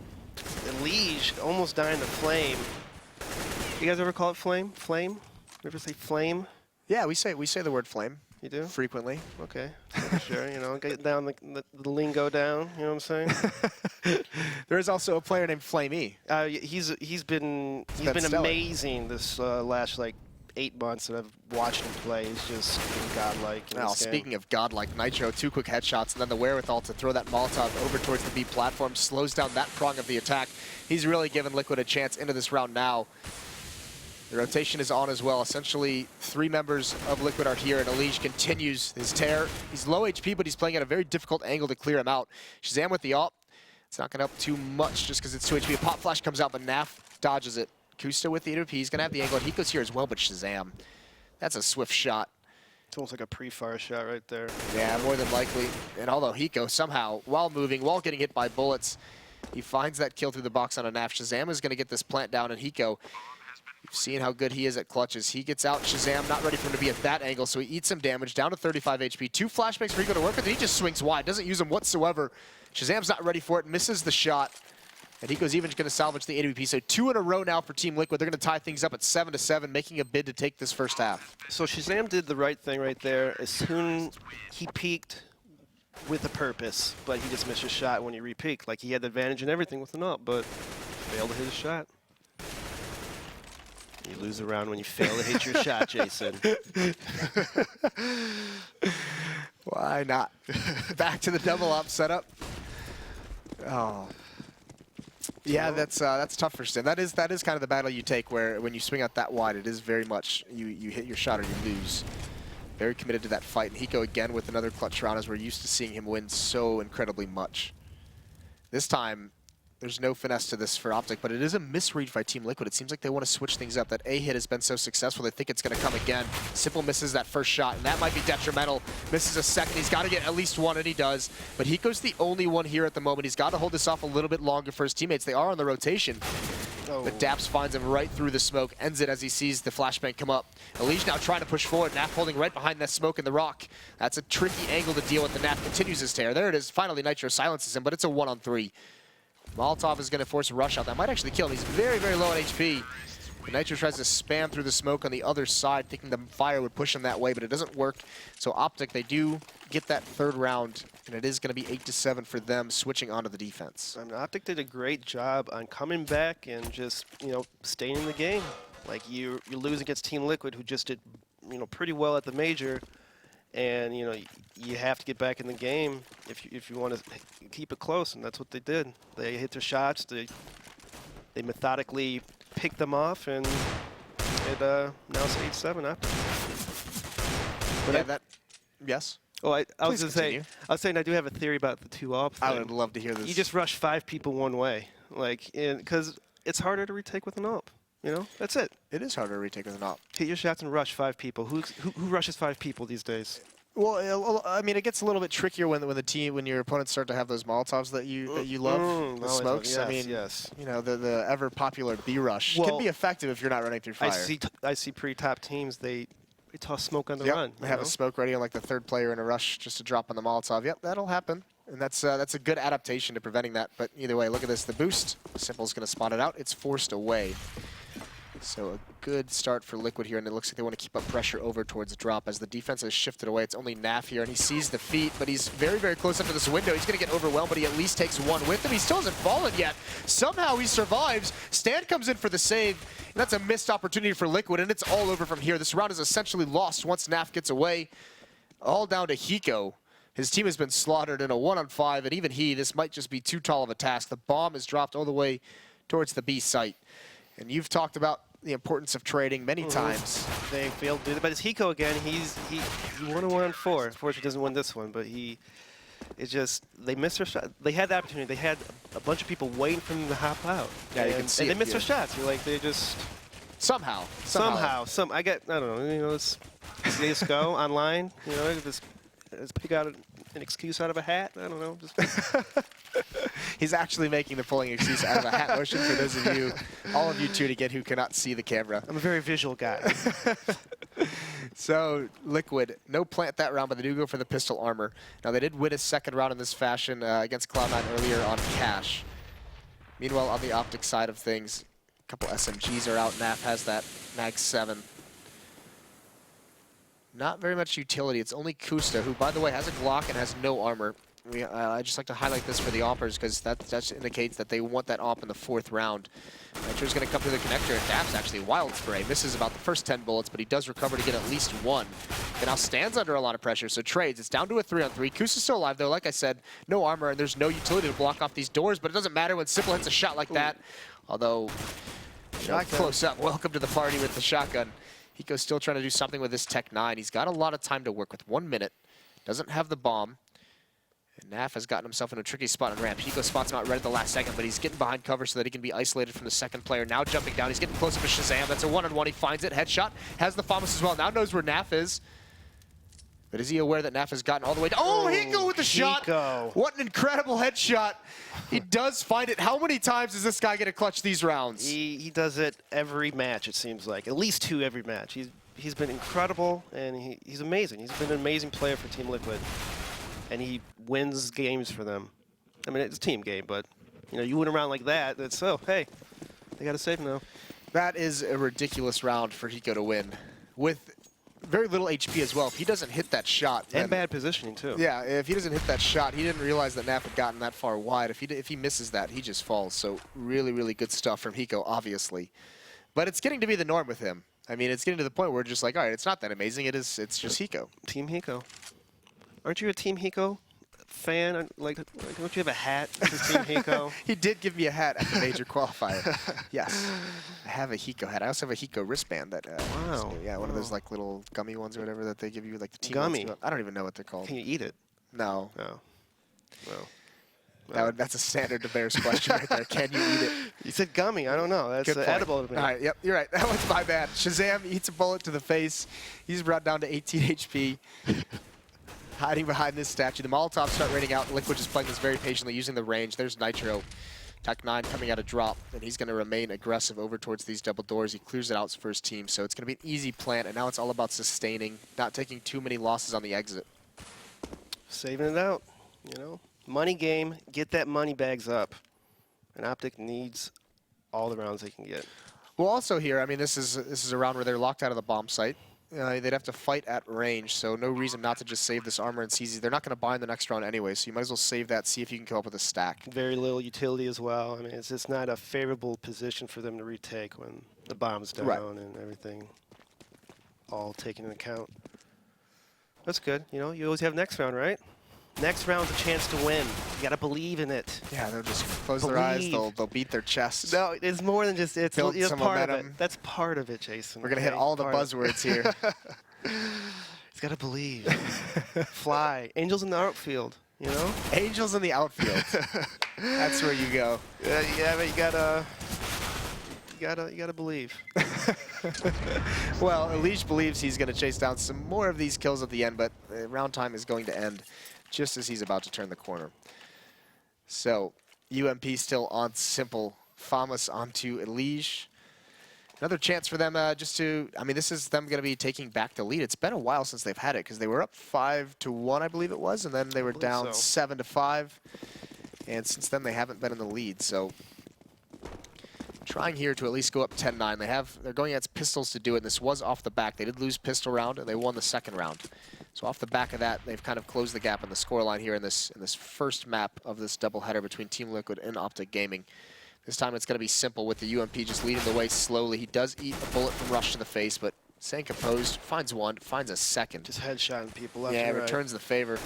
Elige almost dying to Flame. You guys ever call it Flame? Flame? You ever say Flame? Yeah, we say the word flame. You do? Frequently. Okay. Sure, you know, get down the lingo down, you know what I'm saying? There is also a player named Flamey. He's been stellar. amazing this last like 8 months that I've watched him play. He's just been godlike. Well, speaking of godlike, Nitro, 2 quick headshots, and then the wherewithal to throw that Molotov over towards the B platform slows down that prong of the attack. He's really given Liquid a chance into this round now. The rotation is on as well. Essentially, 3 members of Liquid are here, and Elige continues his tear. He's low HP, but he's playing at a very difficult angle to clear him out. Shazam with the ult. It's not going to help too much just because it's 2 HP. A pop flash comes out, but Naf dodges it. Kusta with the AWP. He's going to have the angle, and Hiko's here as well, but Shazam. That's a swift shot. It's almost like a pre-fire shot right there. Yeah, more than likely. And although Hiko somehow, while moving, while getting hit by bullets, he finds that kill through the box on a Naf. Shazam is going to get this plant down, and Hiko, you've seen how good he is at clutches. He gets out. Shazam not ready for him to be at that angle, so he eats some damage, down to 35 HP. 2 flashbangs for Hiko to work with, and he just swings wide. Doesn't use them whatsoever. Shazam's not ready for it, misses the shot. And Hiko's even going to salvage the AWP. So 2 in a row now for Team Liquid. They're going to tie things up at 7-7, making a bid to take this first half. So Shazam did the right thing right there. As soon he peaked with a purpose, but he just missed his shot when he re-peaked. Like he had the advantage in everything with an up, but failed to hit his shot. You lose a round when you fail to hit your shot, Jason. Why not? Back to the double up setup. Oh. Yeah, that's tough for Sim. That is kind of the battle you take, where when you swing out that wide, it is very much you hit your shot or you lose. Very committed to that fight. And Hiko again with another clutch round, as we're used to seeing him win so incredibly much. This time, there's no finesse to this for OpTic, but it is a misread by Team Liquid. It seems like they want to switch things up. That A hit has been so successful, they think it's going to come again. Simple misses that first shot, and that might be detrimental. Misses a second. He's got to get at least one, and he does. But Hiko's the only one here at the moment. He's got to hold this off a little bit longer for his teammates. They are on the rotation. Oh. But Daps finds him right through the smoke, ends it as he sees the flashbang come up. Elige now trying to push forward. Naf holding right behind that smoke in the rock. That's a tricky angle to deal with. The Naf continues his tear. There it is. Finally, Nitro silences him, but it's a 1-on-3. Molotov is going to force a rush out. That might actually kill him. He's very, very low on HP. And Nitro tries to spam through the smoke on the other side, thinking the fire would push him that way, but it doesn't work. So OpTic, they do get that 3rd round, and it is going to be 8-7 for them, switching onto the defense. I mean, OpTic did a great job on coming back and just, you know, staying in the game. Like you lose against Team Liquid, who just did, you know, pretty well at the major, And you know, you have to get back in the game if you want to keep it close, and that's what they did. They hit their shots. They methodically picked them off, and it now it's 8-7 after. But Yeah, yes. Oh, I was Please going to say, continue. I was saying I do have a theory about the 2-op thing. I would love to hear this. You just rush 5 people one way, like, because it's harder to retake with an op. You know, that's it. It is harder to retake with an op. Hit your shots and rush 5 people. Who rushes 5 people these days? Well, I mean, it gets a little bit trickier when your opponents start to have those Molotovs that you love, the smokes. Yes, I mean, you know, the ever popular B rush can be effective if you're not running through fire. I see pretty top teams. They toss smoke on the Yep, run. they have a smoke ready on like the 3rd player in a rush just to drop on the Molotov. Yep, that'll happen. And that's a good adaptation to preventing that. But either way, look at this. The boost. Simple's going to spot it out. It's forced away. So a good start for Liquid here, and it looks like they want to keep up pressure over towards the drop as the defense has shifted away. It's only Naf here, and he sees the feet, but he's very, very close up to this window. He's going to get overwhelmed, but he at least takes one with him. He still hasn't fallen yet. Somehow he survives. Stan comes in for the save, and that's a missed opportunity for Liquid, and it's all over from here. This round is essentially lost once Naf gets away. All down to Hiko. His team has been slaughtered in a 1-on-5, and even this might just be too tall of a task. The bomb is dropped all the way towards the B site. And you've talked about the importance of trading many times. They failed to do that, but it's Hiko again. He won a 1-on-4. Unfortunately, he doesn't win this one, but it's just they missed their shot. They had the opportunity. They had a bunch of people waiting for them to hop out. Yeah, you can see and it they missed here. their shots. You're like they just Somehow. I don't know. You know, let's go online. You know, let's pick out an excuse out of a hat. I don't know. Just He's actually making the pulling excuse out of a hat motion for those of you, all of you tuned again who cannot see the camera. I'm a very visual guy. So, Liquid, no plant that round, but they do go for the pistol armor. Now, they did win a 2nd round in this fashion against Cloud9 earlier on Cash. Meanwhile, on the OpTic side of things, a couple SMGs are out. Naf has that Mag 7. Not very much utility. It's only Kusta, who, by the way, has a Glock and has no armor. I just like to highlight this for the Oppers because that indicates that they want that Op in the 4th round. Nitro's going to come through the connector, and Dap's actually wild spray. Misses about the first 10 bullets, but he does recover to get at least 1. And now stands under a lot of pressure, so trades. It's down to a 3-on-3. Kusta's still alive, though. Like I said, no armor, and there's no utility to block off these doors, but it doesn't matter when Cbble hits a shot like that. Although, close up. Welcome to the party with the shotgun. Hiko's still trying to do something with this Tech 9. He's got a lot of time to work with. 1 minute. Doesn't have the bomb. And Naf has gotten himself in a tricky spot on ramp. Hiko spots him out right at the last second, but he's getting behind cover so that he can be isolated from the 2nd player. Now jumping down. He's getting close up to Shazam. That's a 1-on-1. He finds it. Headshot. Has the FAMAS as well. Now knows where Naf is. But is he aware that Naf has gotten all the way down? Oh, Hiko with the shot. What an incredible headshot. He does find it. How many times is this guy going to clutch these rounds? He does it every match, it seems like. At least 2 every match. He's been incredible, and he's amazing. He's been an amazing player for Team Liquid. And he wins games for them. I mean, it's a team game, but you know, you win a round like that, it's, oh, hey, they got to save now. That is a ridiculous round for Hiko to win. With very little HP as well. If he doesn't hit that shot, and bad positioning too. Yeah, if he doesn't hit that shot, he didn't realize that Naf had gotten that far wide. If he misses that, he just falls. So really, really good stuff from Hiko, obviously. But it's getting to be the norm with him. I mean, it's getting to the point where we're just like, all right, it's not that amazing. It's just Hiko. Team Hiko. Aren't you a Team Hiko fan? Like don't you have a hat that says Team Hiko? He did give me a hat at the major qualifier. Yes, I have a Hiko hat. I also have a Hiko wristband that. Wow. Yeah, one of those like little gummy ones or whatever that they give you, like the team gummy. ones. I don't even know what they're called. Can you eat it? No. No. Well. That's a standard DeBears question right there. Can you eat it? You said gummy. I don't know. That's edible to me. All right, yep, you're right. That was my bad. Shazam eats a bullet to the face. He's brought down to 18 HP. Hiding behind this statue. The Molotovs start raining out. Liquid just playing this very patiently, using the range. There's Nitro. Tech 9 coming out of drop, and he's going to remain aggressive over towards these double doors. He clears it out for his team, so it's going to be an easy plant, and now it's all about sustaining, not taking too many losses on the exit. Saving it out, you know. Money game, get that money bags up. And OpTic needs all the rounds they can get. Well, also here, I mean, this is a round where they're locked out of the bomb site. They'd have to fight at range, so no reason not to just save this armor and CZ. They're not going to buy in the next round anyway, so you might as well save that, see if you can come up with a stack. Very little utility as well. I mean, it's just not a favorable position for them to retake when the bomb's down and everything all taken into account. That's good. You know, you always have next round, right? Next round's a chance to win. You gotta believe in it. Yeah, they'll just close their eyes. They'll beat their chests. No, it's more than just it's Build some part momentum. of it. That's part of it, Jason. We're gonna hit all the buzzwords here. He's gotta believe. Fly. Angels in the outfield. You know. Angels in the outfield. That's where you go. Yeah, but you gotta believe. Well, Elige believes he's going to chase down some more of these kills at the end, but round time is going to end just as he's about to turn the corner. So, UMP still on Simple. Famas onto Elige. Another chance for them just to, I mean, this is them going to be taking back the lead. It's been a while since they've had it because they were up 5-1, I believe it was, and then they were down 7-5. And since then, they haven't been in the lead. So, trying here to at least go up 10-9. They're going against pistols to do it. This was off the back. They did lose pistol round, and they won the second round. So off the back of that, they've kind of closed the gap in the scoreline here in this first map of this doubleheader between Team Liquid and OpTic Gaming. This time it's going to be Simple with the UMP just leading the way slowly. He does eat a bullet from Rush to the face, but staying composed, finds one, finds a second. Just headshotting people left and right. returns the favor.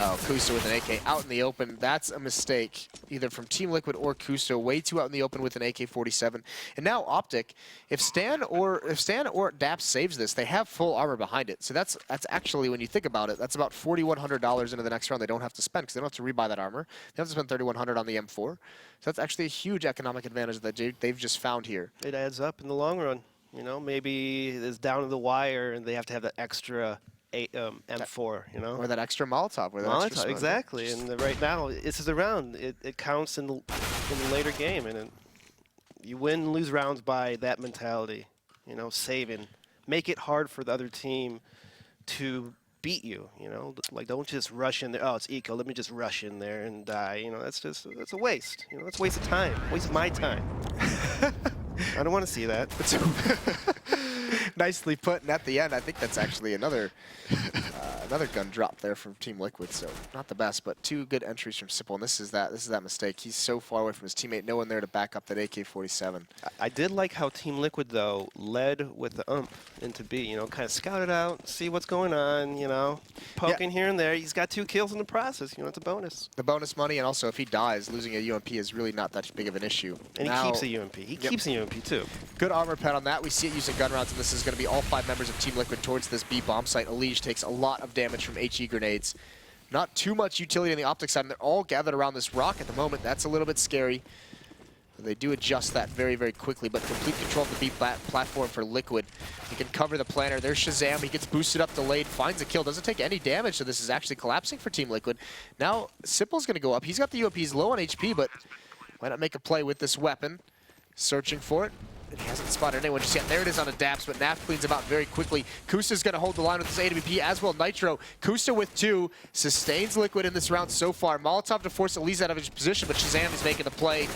Oh, Kusta with an AK out in the open. That's a mistake, either from Team Liquid or Kusta. Way too out in the open with an AK-47. And now OpTic, if Stan or Daps saves this, they have full armor behind it. So that's actually, when you think about it, that's about $4,100 into the next round they don't have to spend because they don't have to rebuy that armor. They have to spend $3,100 on the M4. So that's actually a huge economic advantage that they've just found here. It adds up in the long run. You know, maybe it's down to the wire and they have to have that extra M4, you know? Or that extra Molotov. Molotov, exactly. And right now, this is a round. It counts in the later game. And you win and lose rounds by that mentality, you know, saving. Make it hard for the other team to beat you, you know? Like, don't just rush in there. Oh, it's eco. Let me just rush in there and die. You know, that's a waste. You know, that's a waste of time. Waste of my time. I don't want to see that. Nicely put, and at the end, I think that's actually another gun drop there from Team Liquid. So not the best, but two good entries from Simple. And this is that mistake. He's so far away from his teammate, no one there to back up that AK-47. I did like how Team Liquid though led with the ump into B. You know, kind of scout it out, see what's going on. You know, poking here and there. He's got 2 kills in the process. You know, it's a bonus. The bonus money, and also if he dies, losing a UMP is really not that big of an issue. And he keeps a UMP. He keeps a UMP too. Good armor pad on that. We see it using gun rounds, and this is going to be all 5 members of Team Liquid towards this B bomb site. Elige takes a lot of damage from HE grenades. Not too much utility on the OpTic side, and they're all gathered around this rock at the moment. That's a little bit scary. They do adjust that very, very quickly, but complete control of the B platform for Liquid. He can cover the planter. There's Shazam. He gets boosted up, delayed, finds a kill. Doesn't take any damage, so this is actually collapsing for Team Liquid. Now, Simple's going to go up. He's got the UMP. He's low on HP, but why not make a play with this weapon? Searching for it. And he hasn't spotted anyone just yet. There it is on a Daps, but Naf cleans him out very quickly. Kusta's going to hold the line with his AWP as well. Nitro, Kusta with 2, sustains Liquid in this round so far. Molotov to force Elise out of his position, but Shazam is making the play.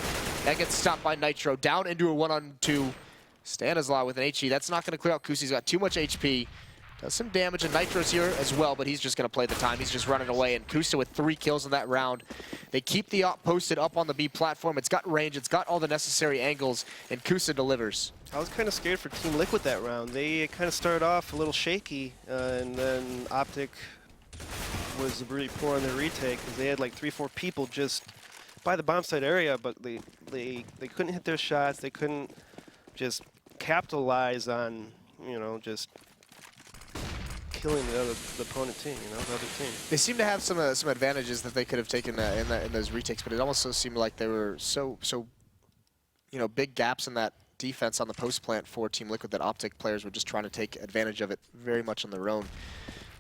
That gets stopped by Nitro. Down into a 1-on-2. Stanislaw with an HE. That's not going to clear out Kusta. He's got too much HP. Does some damage, and Nitro's here as well, but he's just going to play the time. He's just running away, and Kusta with 3 kills in that round. They keep the op posted up on the B platform. It's got range, it's got all the necessary angles, and Kusta delivers. I was kind of scared for Team Liquid that round. They kind of started off a little shaky, and then OpTic was really poor on their retake because they had like 3-4 people just by the bomb site area, but they couldn't hit their shots. They couldn't just capitalize on, you know, just killing the opponent team, you know, the other team. They seem to have some advantages that they could have taken in those retakes, but it almost seemed like they were so you know, big gaps in that defense on the post plant for Team Liquid that OpTic players were just trying to take advantage of it very much on their own.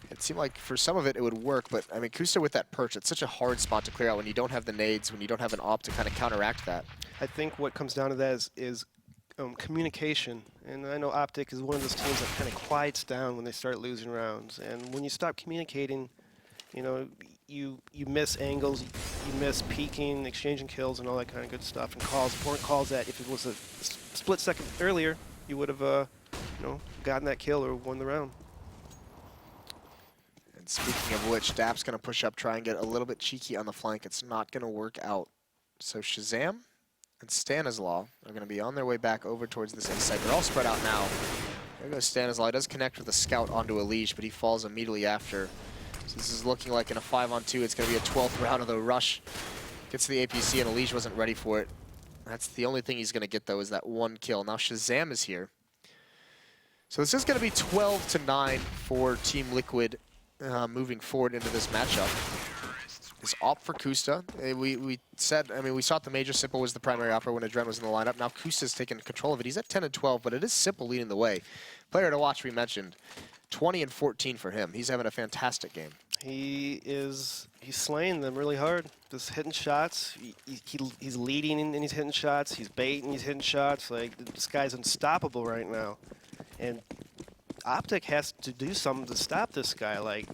It seemed like for some of it would work, but I mean, Kusta with that perch, it's such a hard spot to clear out when you don't have the nades, when you don't have an op to kind of counteract that. I think what comes down to that is communication, and I know OpTic is one of those teams that kind of quiets down when they start losing rounds, and when you stop communicating, you know, you miss angles, you miss peeking, exchanging kills, and all that kind of good stuff, and calls, important calls that if it was a split second earlier, you would have, you know, gotten that kill or won the round. And speaking of which, Dap's going to push up, try and get a little bit cheeky on the flank. It's not going to work out. So Shazam and Stanislaw are going to be on their way back over towards this A site. They're all spread out now. There goes Stanislaw. He does connect with a scout onto Elige, but he falls immediately after. So this is looking like in a 5-on-2, it's going to be a 12th round of the rush. Gets to the APC, and Elige wasn't ready for it. That's the only thing he's going to get, though, is that one kill. Now Shazam is here. So this is going to be 12-9 for Team Liquid moving forward into this matchup. Is opt for Kusta. We said, I mean, we saw the major. Cbble was the primary opera when Adren was in the lineup. Now Kusta's taken control of it. He's at 10-12, but it is Cbble leading the way. Player to watch, we mentioned. 20-14 for him. He's having a fantastic game. He's slaying them really hard. Just hitting shots. He's leading and he's hitting shots. He's baiting, he's hitting shots. Like, this guy's unstoppable right now. And OpTic has to do something to stop this guy. Like,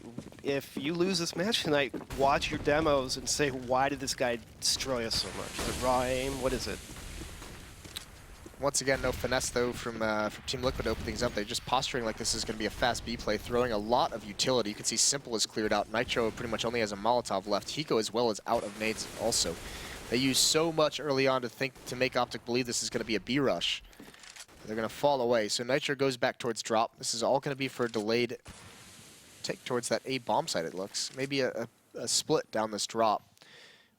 if you lose this match tonight, watch your demos and say, why did this guy destroy us so much? Is it raw aim? What is it? Once again, no finesse, though, from Team Liquid to open things up. They're just posturing like this is going to be a fast B play, throwing a lot of utility. You can see Simple is cleared out. Nitro pretty much only has a Molotov left. Hiko as well is out of nades also. They used so much early on to make OpTic believe this is going to be a B rush. They're going to fall away. So Nitro goes back towards drop. This is all going to be for a delayed take towards that A bomb site, it looks. Maybe a split down this drop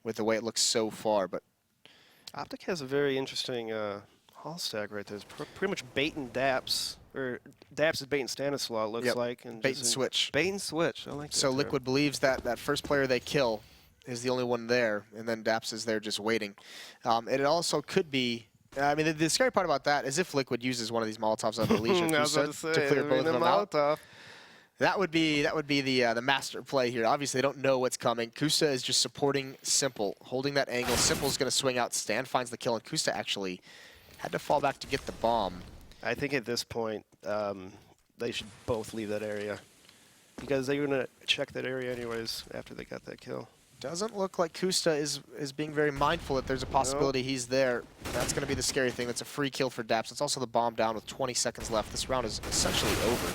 with the way it looks so far. But OpTic has a very interesting haul stack right there. It's pretty much baiting Daps. Or Daps is baiting Stanislaw, it looks like. And bait and switch. Bait and switch. I like that. So Liquid believes that that first player they kill is the only one there, and then Daps is there just waiting. And it also could be, I mean, the scary part about that is if Liquid uses one of these Molotovs on Elige to clear both of them out. That would be the master play here. Obviously, they don't know what's coming. Kusta is just supporting Simple, holding that angle. Simple's going to swing out. Stan finds the kill, and Kusta actually had to fall back to get the bomb. I think at this point, they should both leave that area because they're going to check that area anyways after they got that kill. Doesn't look like Kusta is being very mindful that there's a possibility he's there. That's going to be the scary thing. That's a free kill for Daps. It's also the bomb down with 20 seconds left. This round is essentially over.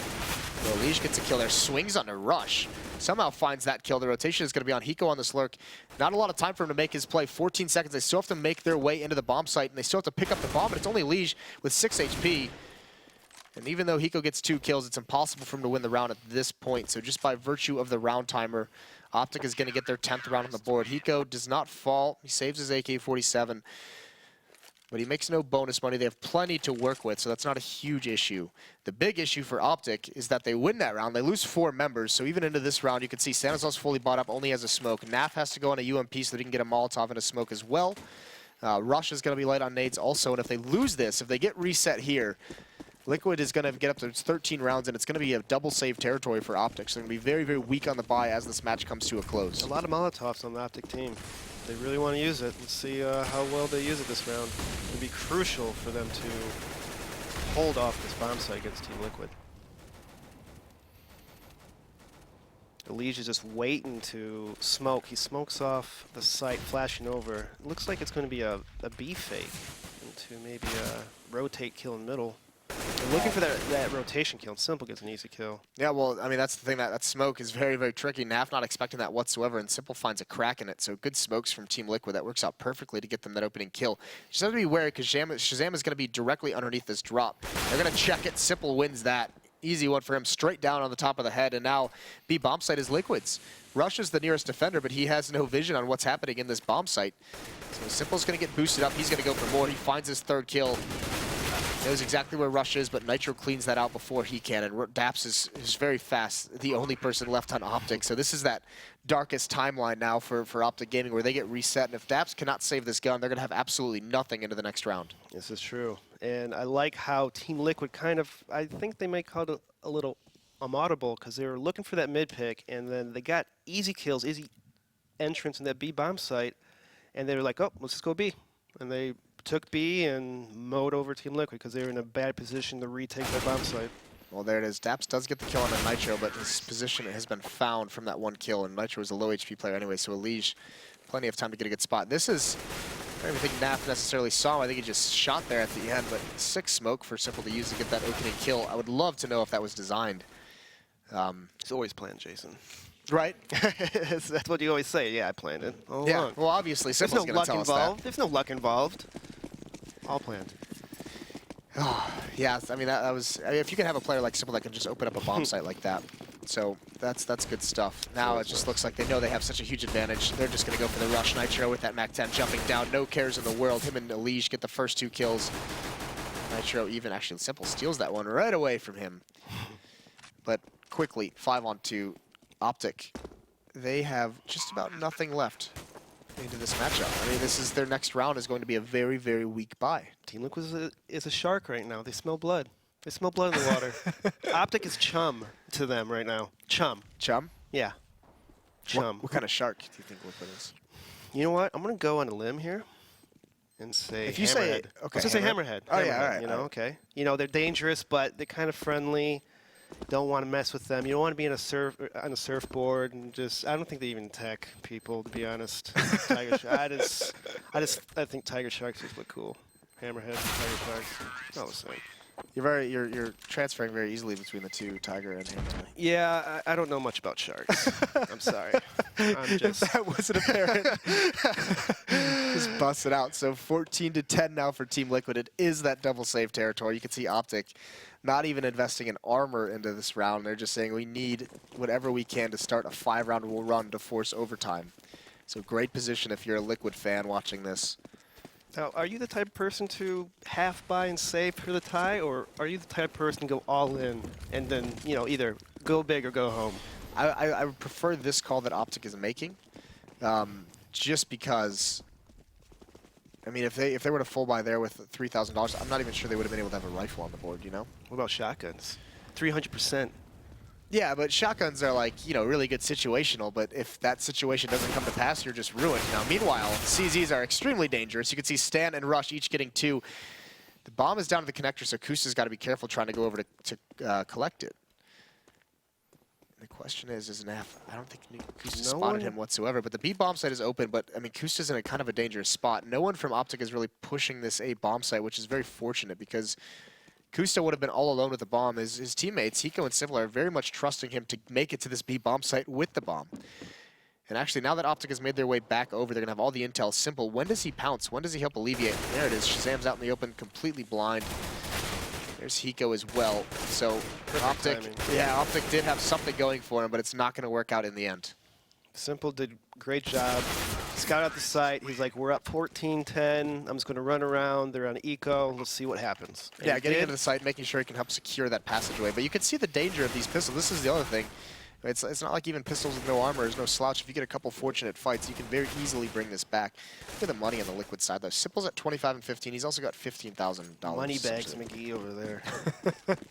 So Elige gets a kill there, swings on a rush. Somehow finds that kill. The rotation is going to be on Hiko on the Slurk. Not a lot of time for him to make his play. 14 seconds. They still have to make their way into the bomb site, and they still have to pick up the bomb, but it's only Elige with 6 HP. And even though Hiko gets 2 kills, it's impossible for him to win the round at this point. So just by virtue of the round timer, OpTic is going to get their 10th round on the board. Hiko does not fall. He saves his AK-47. But he makes no bonus money. They have plenty to work with, so that's not a huge issue. The big issue for OpTic is that they win that round. They lose 4 members, so even into this round, you can see Stanislaw's fully bought up, only has a smoke. Naf has to go on a UMP so that he can get a Molotov and a smoke as well. Rush is going to be light on nades also, and if they lose this, if they get reset here, Liquid is going to get up to 13 rounds, and it's going to be a double save territory for OpTic, so they're going to be very, very weak on the buy as this match comes to a close. A lot of Molotovs on the OpTic team. They really want to use it. Let's see how well they use it this round. It would be crucial for them to hold off this bomb site against Team Liquid. Elige is just waiting to smoke. He smokes off the site, flashing over. It looks like it's going to be a B fake into maybe a rotate kill in middle. They're looking for that rotation kill, and Simple gets an easy kill. Yeah, well, I mean, that's the thing. That smoke is very, very tricky. Naf not expecting that whatsoever, and Simple finds a crack in it. So good smokes from Team Liquid. That works out perfectly to get them that opening kill. Just have to be wary, because Shazam is going to be directly underneath this drop. They're going to check it. Simple wins that. Easy one for him, straight down on the top of the head, and now B bomb site is Liquid's. Rush is the nearest defender, but he has no vision on what's happening in this bomb site. So Simple's going to get boosted up. He's going to go for more. He finds his 3rd kill. Knows exactly where Rush is, but Nitro cleans that out before he can, and Daps is very fast, the only person left on OpTic. So this is that darkest timeline now for OpTic Gaming, where they get reset, and if Daps cannot save this gun, they're going to have absolutely nothing into the next round. This is true, and I like how Team Liquid kind of, I think they might call it a little unaudible, because they were looking for that mid pick, and then they got easy kills, easy entrance in that B bomb site, and they were like, oh, let's just go B, and they took B and mowed over Team Liquid because they were in a bad position to retake that bomb site. Well, there it is. Daps does get the kill on a Nitro, but his position has been found from that one kill, and Nitro is a low HP player anyway, so Elige, plenty of time to get a good spot. This is, I don't even think Naf necessarily saw him. I think he just shot there at the end, but 6 smoke for Simple to use to get that opening kill. I would love to know if that was designed. It's always planned, Jason. Right? That's what you always say. Yeah, I planned it. All along. Well, obviously, Simple's going to tell us that. There's no luck involved. All planned. Yeah, I mean, that was, I mean, if you can have a player like Cbble that can just open up a bomb site like that. So that's good stuff. Now it just looks like they know they have such a huge advantage. They're just going to go for the rush. Nitro with that Mac-10 jumping down. No cares in the world. Him and Elige get the first 2 kills. Nitro even, actually, Cbble steals that one right away from him. But quickly, 5-on-2, OpTic. They have just about nothing left into this matchup. I mean, this is their next round is going to be a very, very weak bye. Team Liquid is a shark right now. They smell blood. They smell blood in the water. OpTic is chum to them right now. Chum. Chum? Yeah. Chum. What kind of shark do you think Liquid is? You know what? I'm going to go on a limb here and say if you Hammerhead. say, okay, I was going to say Hammerhead. Oh, yeah, all right. You know, okay. You know, they're dangerous, but they're kind of friendly. Don't want to mess with them. You don't want to be on a surfboard and just. I don't think they even tech people, to be honest. Tiger I think Tiger Sharks just look cool. Hammerhead, Tiger Sharks, all the same. You're transferring very easily between the two, Tiger and Hammerhead. Yeah, I don't know much about sharks. I'm sorry. I'm just. If that wasn't apparent, just bust it out. So 14-10 now for Team Liquid. It is that double save territory. You can see OpTic not even investing in armor into this round. They're just saying we need whatever we can to start a 5-round run to force overtime. So great position if you're a Liquid fan watching this. Now, are you the type of person to half buy and save for the tie, or are you the type of person to go all in and then, you know, either go big or go home? I would prefer this call that OpTic is making, just because, I mean, if they were to full buy there with $3,000, I'm not even sure they would have been able to have a rifle on the board, you know? What about shotguns? 300%. Yeah, but shotguns are like, you know, really good situational, but if that situation doesn't come to pass, you're just ruined. Now, meanwhile, CZs are extremely dangerous. You can see Stan and Rush each getting 2. The bomb is down to the connector, so Kusta's got to be careful trying to go over to collect it. The question is Naf, I don't think Kusta spotted him whatsoever, but the B bomb site is open, but I mean, Kusta's in a kind of a dangerous spot. No one from OpTic is really pushing this A bomb site, which is very fortunate because Kusta would have been all alone with the bomb. His teammates, Hiko and Cbble, are very much trusting him to make it to this B bomb site with the bomb. And actually, now that OpTic has made their way back over, they're going to have all the intel. Simple, when does he pounce? When does he help alleviate? There it is. Shazam's out in the open, completely blind. There's Hiko as well. So OpTic did have something going for him, but it's not going to work out in the end. Simple did great job. Scout out the site. He's like, we're up 14-10. I'm just going to run around. They're on eco. Let's see what happens. And yeah, getting into the site, making sure he can help secure that passageway. But you can see the danger of these pistols. This is the other thing. It's not like even pistols with no armor. There's no slouch. If you get a couple fortunate fights, you can very easily bring this back. Look at the money on the Liquid side, though. Sipple's at 25 and 15. He's also got $15,000. Money bags McGee over there.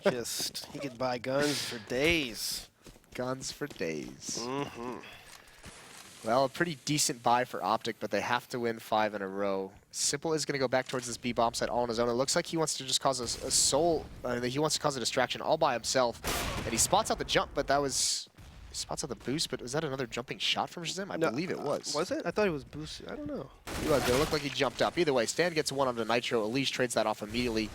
Just, he could buy guns for days. Guns for days. Mm-hmm. Well, a pretty decent buy for OpTic, but they have to win 5 in a row. Simple is going to go back towards this B bomb site all on his own. It looks like he wants to just cause he wants to cause a distraction all by himself. And he spots out the jump, but that was... He spots out the boost, but was that another jumping shot from Shazam? I believe it was. Was it? I thought it was boosted. I don't know. He was, but it looked like he jumped up. Either way, Stan gets one onto Nitro. Elige trades that off immediately.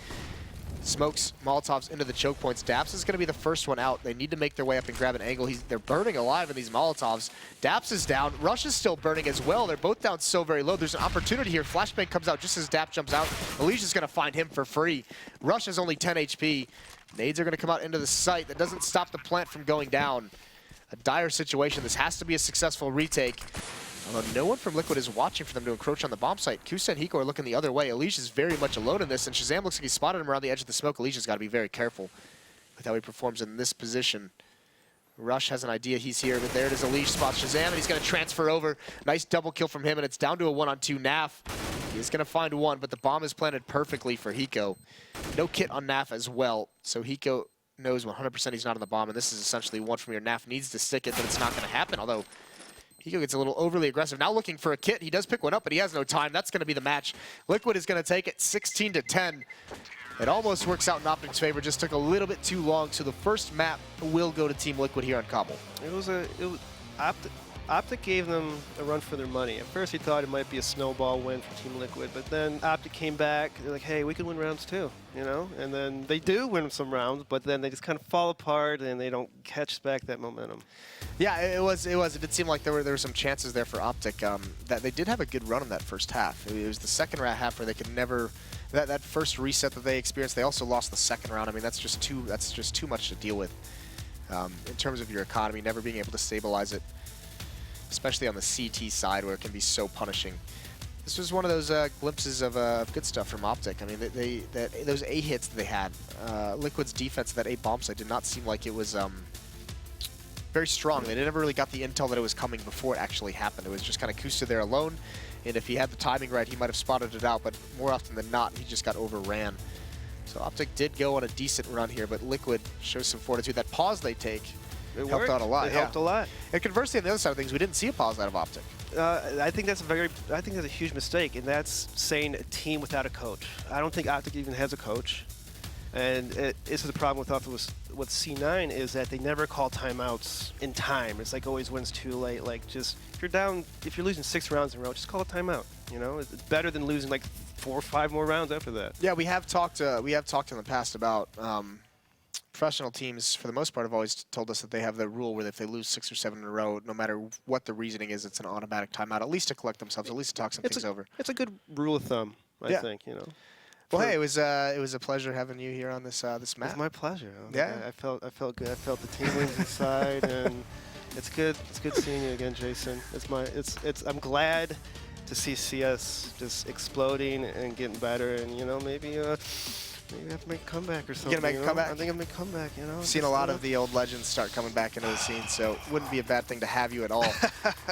Smokes Molotovs into the choke points. Daps is going to be the first one out. They need to make their way up and grab an angle. They're burning alive in these Molotovs. Daps is down. Rush is still burning as well. They're both down so very low. There's an opportunity here. Flashbang comes out just as Dap jumps out. Elige is going to find him for free. Rush is only 10 HP. Nades are going to come out into the site. That doesn't stop the plant from going down. A dire situation. This has to be a successful retake. Although no one from Liquid is watching for them to encroach on the bomb site. Kusa and Hiko are looking the other way. Elige is very much alone in this, and Shazam looks like he spotted him around the edge of the smoke. Elige's got to be very careful with how he performs in this position. Rush has an idea he's here, but there it is. Elige spots Shazam, and he's going to transfer over. Nice double kill from him, and it's down to a 1-on-2. Naf, he's going to find one, but the bomb is planted perfectly for Hiko. No kit on Naf as well, so Hiko knows 100% he's not on the bomb, and this is essentially one from here. Naf needs to stick it, but it's not going to happen, although Hiko gets a little overly aggressive. Now looking for a kit. He does pick one up, but he has no time. That's going to be the match. Liquid is going to take it 16-10. It almost works out in OpTic's favor. Just took a little bit too long, so the first map will go to Team Liquid here on Cbble. OpTic gave them a run for their money. At first he thought it might be a snowball win for Team Liquid, but then OpTic came back. They're like, hey, we can win rounds too, you know? And then they do win some rounds, but then they just kind of fall apart and they don't catch back that momentum. Yeah, it did seem like there were some chances there for OpTic. That they did have a good run in that first half. It was the second half where they could never that first reset that they experienced, they also lost the second round. I mean, that's just too much to deal with in terms of your economy, never being able to stabilize it, especially on the CT side where it can be so punishing. This was one of those glimpses of good stuff from OpTic. I mean, those A hits that they had, Liquid's defense, that A bomb site did not seem like it was very strong. They never really got the intel that it was coming before it actually happened. It was just kind of Kusta there alone, and if he had the timing right, he might have spotted it out, but more often than not, he just got overran. So OpTic did go on a decent run here, but Liquid shows some fortitude. That pause they take helped out a lot. It helped a lot. And conversely, on the other side of things, we didn't see a pause out of OpTic. I think that's a huge mistake, and that's saying a team without a coach. I don't think OpTic even has a coach, and this is the problem with C9 is that they never call timeouts in time. It's like always wins too late. Like just if you're losing 6 rounds in a row, just call a timeout. You know, it's better than losing like 4 or 5 more rounds after that. Yeah, we have talked in the past about professional teams, for the most part, have always told us that they have the rule where if they lose 6 or 7 in a row, no matter what the reasoning is, it's an automatic timeout, at least to collect themselves, at least to talk some things over. It's a good rule of thumb, I think, you know. Well, hey, it was a pleasure having you here on this map. It's my pleasure. Yeah. I felt good. I felt the tinglings inside, and it's good. It's good seeing you again, Jason. I'm glad to see CS just exploding and getting better, and you know maybe we have to make a comeback or something. You gonna make a comeback? I think I'm gonna make a comeback, you know. I've seen a lot of the old legends start coming back into the scene, so it wouldn't be a bad thing to have you at all.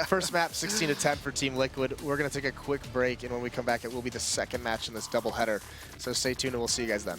First map, 16-10 for Team Liquid. We're gonna take a quick break, and when we come back, it will be the second match in this doubleheader. So stay tuned, and we'll see you guys then.